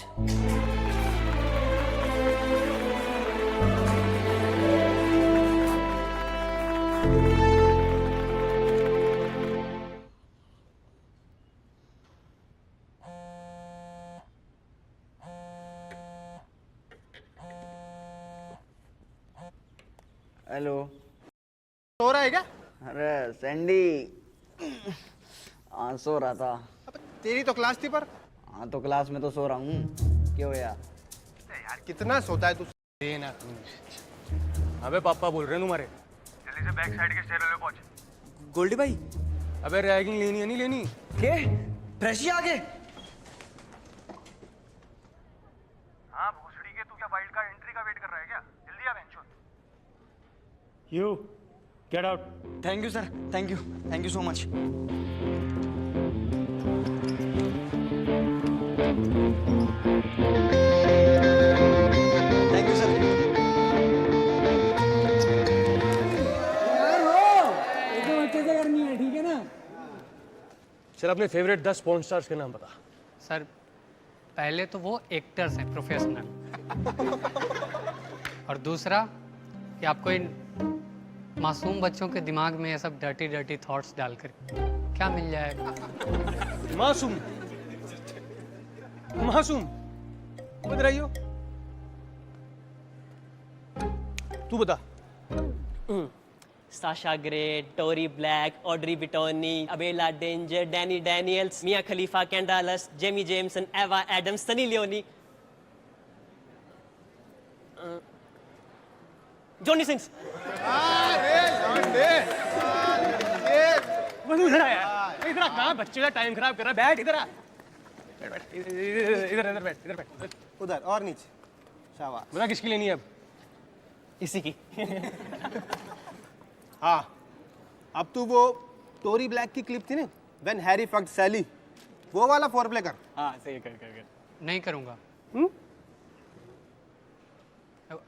Hello. सो रहा है क्या? अरे सैंडी, हाँ सो रहा था। अब तेरी तो क्लास थी पर। हाँ तो क्लास में तो सो रहा हूँ। क्यों यार? यार कितना सोता है तू? देना अबे पापा बोल रहे हैं तुम्हारे। जल्दी से बैक साइड के स्टेयर पे पहुंच। गोल्डी भाई। अबे रैगिंग लेनी है नहीं लेनी? के फ्रेशी आगे। हाँ भोसड़ी के, तू क्या वाइल्ड कार्ड एंट्री का वेट कर रहा है क्या? जल्दी आ बेंचो। You get out. Thank you sir, thank you so much. Thank you sir. चल अपने फेवरेट 10 पॉर्न स्टार्स के नाम बता। सर पहले तो वो एक्टर्स हैं, प्रोफेशनल। और दूसरा कि आपको इन मासूम बच्चों के दिमाग में ये सब डर्टी डर्टी थॉट्स डालकर क्या मिल जाएगा? मासूम मासूम बता रही हो? तू बता। Sasha Grey, Tori Black, Audrey Bitoni, Abella Danger, Dani Daniels, Mia Khalifa, कैंडालस, Jamie Jameson, Ava Addams, Sunny Leone, Johnny Sins. इधर आ यार, इधर आ। कहाँ बच्चे का टाइम खराब कर रहा है? बैठ इधर आ। बैठ इधर बैठ, इधर बैठ। उधर और नीचे। शाबाश। बता किसकी लेनी है अब? इसी की। हाँ, अब तू वो टोरी ब्लैक की क्लिप थी ना, व्हेन हैरी फक्ड सैली, वो वाला फोरप्ले कर। हाँ सही कर। नहीं करूँगा।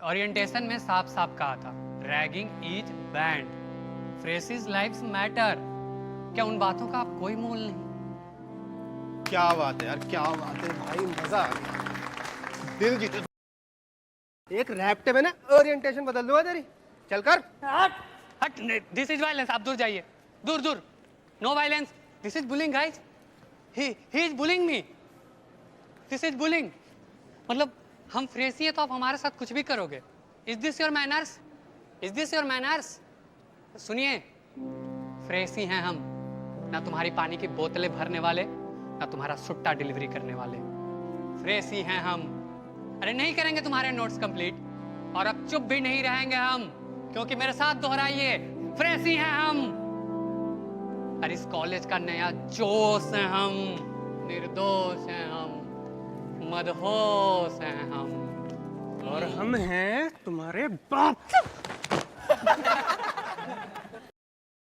ओरिएंटेशन में साफ साफ कहा था, ragging is band, phrases lives matter. क्या उन बातों का आप कोई मोल नहीं? क्या बात है यार, क्या बात है भाई, मजा आ गया। दिल जीत। एक रैप्टे में ना ओरिएंटेशन बदल दूंगा तेरी। चल कर। हट, दिस इज वायलेंस। आप दूर जाइए, दूर दूर। No violence, this is bullying guys. He is bullying me, this is bullying. मतलब हम फ्रेसी हैं तो आप हमारे साथ कुछ भी करोगे? Is this your manners? Is this your manners? सुनिए, फ्रेसी हैं हम, ना तुम्हारी पानी की बोतलें भरने वाले, ना तुम्हारा सुट्टा डिलीवरी करने वाले। फ्रेश ही हैं हम। अरे नहीं करेंगे तुम्हारे नोट्स कंप्लीट, और अब चुप भी नहीं रहेंगे हम, क्योंकि मेरे साथ दोहराइए, फ्रेश ही हैं हम। और इस कॉलेज का नया जोश है हम, निर्दोष हैं हम, मदहोश हैं हम, और हम हैं तुम्हारे बाप।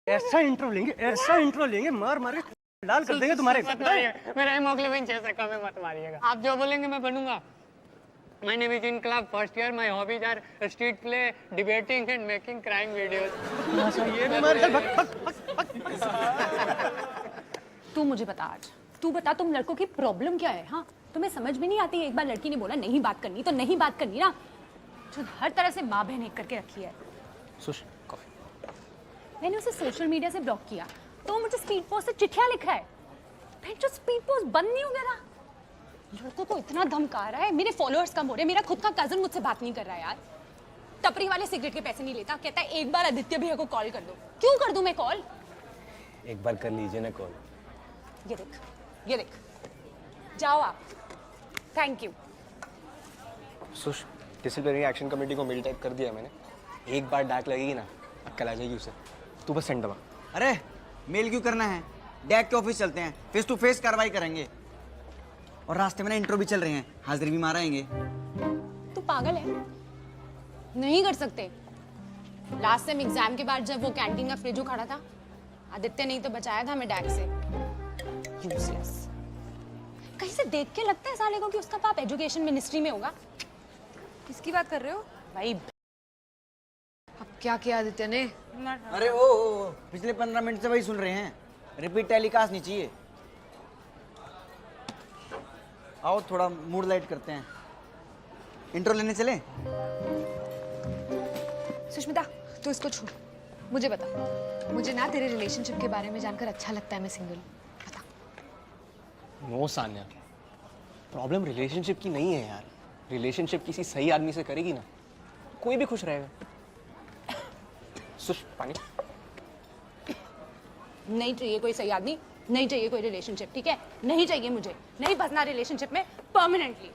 ऐसा इंट्रो लेंगे मार मार के लाल कर देंगे तुम्हारे। मेरा हेमोग्लोबिन 6 से कम है, मत मारिएगा। आप जो बोलेंगे मैं बनूंगा। My name is in club first year. My hobbies are street play, debating and making crime videos. ये भी मार। तू मुझे बता आज, तू बता तुम लड़कों की प्रॉब्लम क्या है? हाँ, तुम्हें समझ में नहीं आती? एक बार लड़की ने बोला नहीं बात करनी तो नहीं बात करनी ना, जो हर तरह से माँ बहन एक करके रखी है। सुश कॉफी। मैंने उसे सोशल मीडिया से ब्लॉक किया तो वो मुझे स्पीड पोस्ट से चिट्ठियां लिख रहा है। जो स्पीड पोस्ट बंद नहीं हो गया ना, लड़कों को इतना धमका रहा है, मेरे फॉलोअर्स कम हो रहे हैं, मेरा खुद का कजन मुझसे बात नहीं कर रहा है यार। टपरी वाले सिगरेट के पैसे नहीं लेता, कहता है एक बार आदित्य भैया को कॉल कर दो। क्यों कर दूं मैं कॉल? एक बार कर लीजिए ना कॉल। ये देख, जाओ आप। Thank you. Sush, disciplinary action committee को मेल टाइप कर दिया मैंने। एक बार डाक लगेगी ना, कल आ जाएगी उसे। तू बस सेंड दबा। अरे मेल क्यों करना है, डैक के ऑफिस चलते हैं, फेस टू फेस कार्रवाई करेंगे। और रास्ते में ना इंट्रो भी चल रहे हैं, हाजिरी भी माराएंगे। तू पागल है? नहीं कर सकते। लास्ट टाइम एग्जाम के बाद जब वो कैंटीन का फ्रिज उखाड़ा था, आदित्य नहीं तो बचाया था मैं डैक से। यूजलेस। कहीं से देख के लगता है साले को कि उसका बाप एजुकेशन मिनिस्ट्री में होगा। किसकी बात कर रहे हो? भाई अब क्या किया आदित्य ने? अरे ओ पिछले 15 मिनट से वही सुन रहे हैं, रिपीट टेलीकास्ट नहीं चाहिए। आओ थोड़ा मूड लाइट करते हैं, इंट्रो लेने चले। सुष्मिता तू इसको छोड़, मुझे बता, मुझे ना तेरे रिलेशनशिप के बारे में जानकर अच्छा लगता है मैं सिंगल। बता। नो सान्या, प्रॉब्लम रिलेशनशिप की नहीं है यार। रिलेशनशिप किसी सही आदमी से करेगी ना, कोई भी खुश रहेगा। सुश पानी। नहीं चाहिए कोई सही आदमी, नहीं चाहिए कोई रिलेशनशिप, ठीक है? नहीं चाहिए मुझे, नहीं फंसना रिलेशनशिप में परमानेंटली।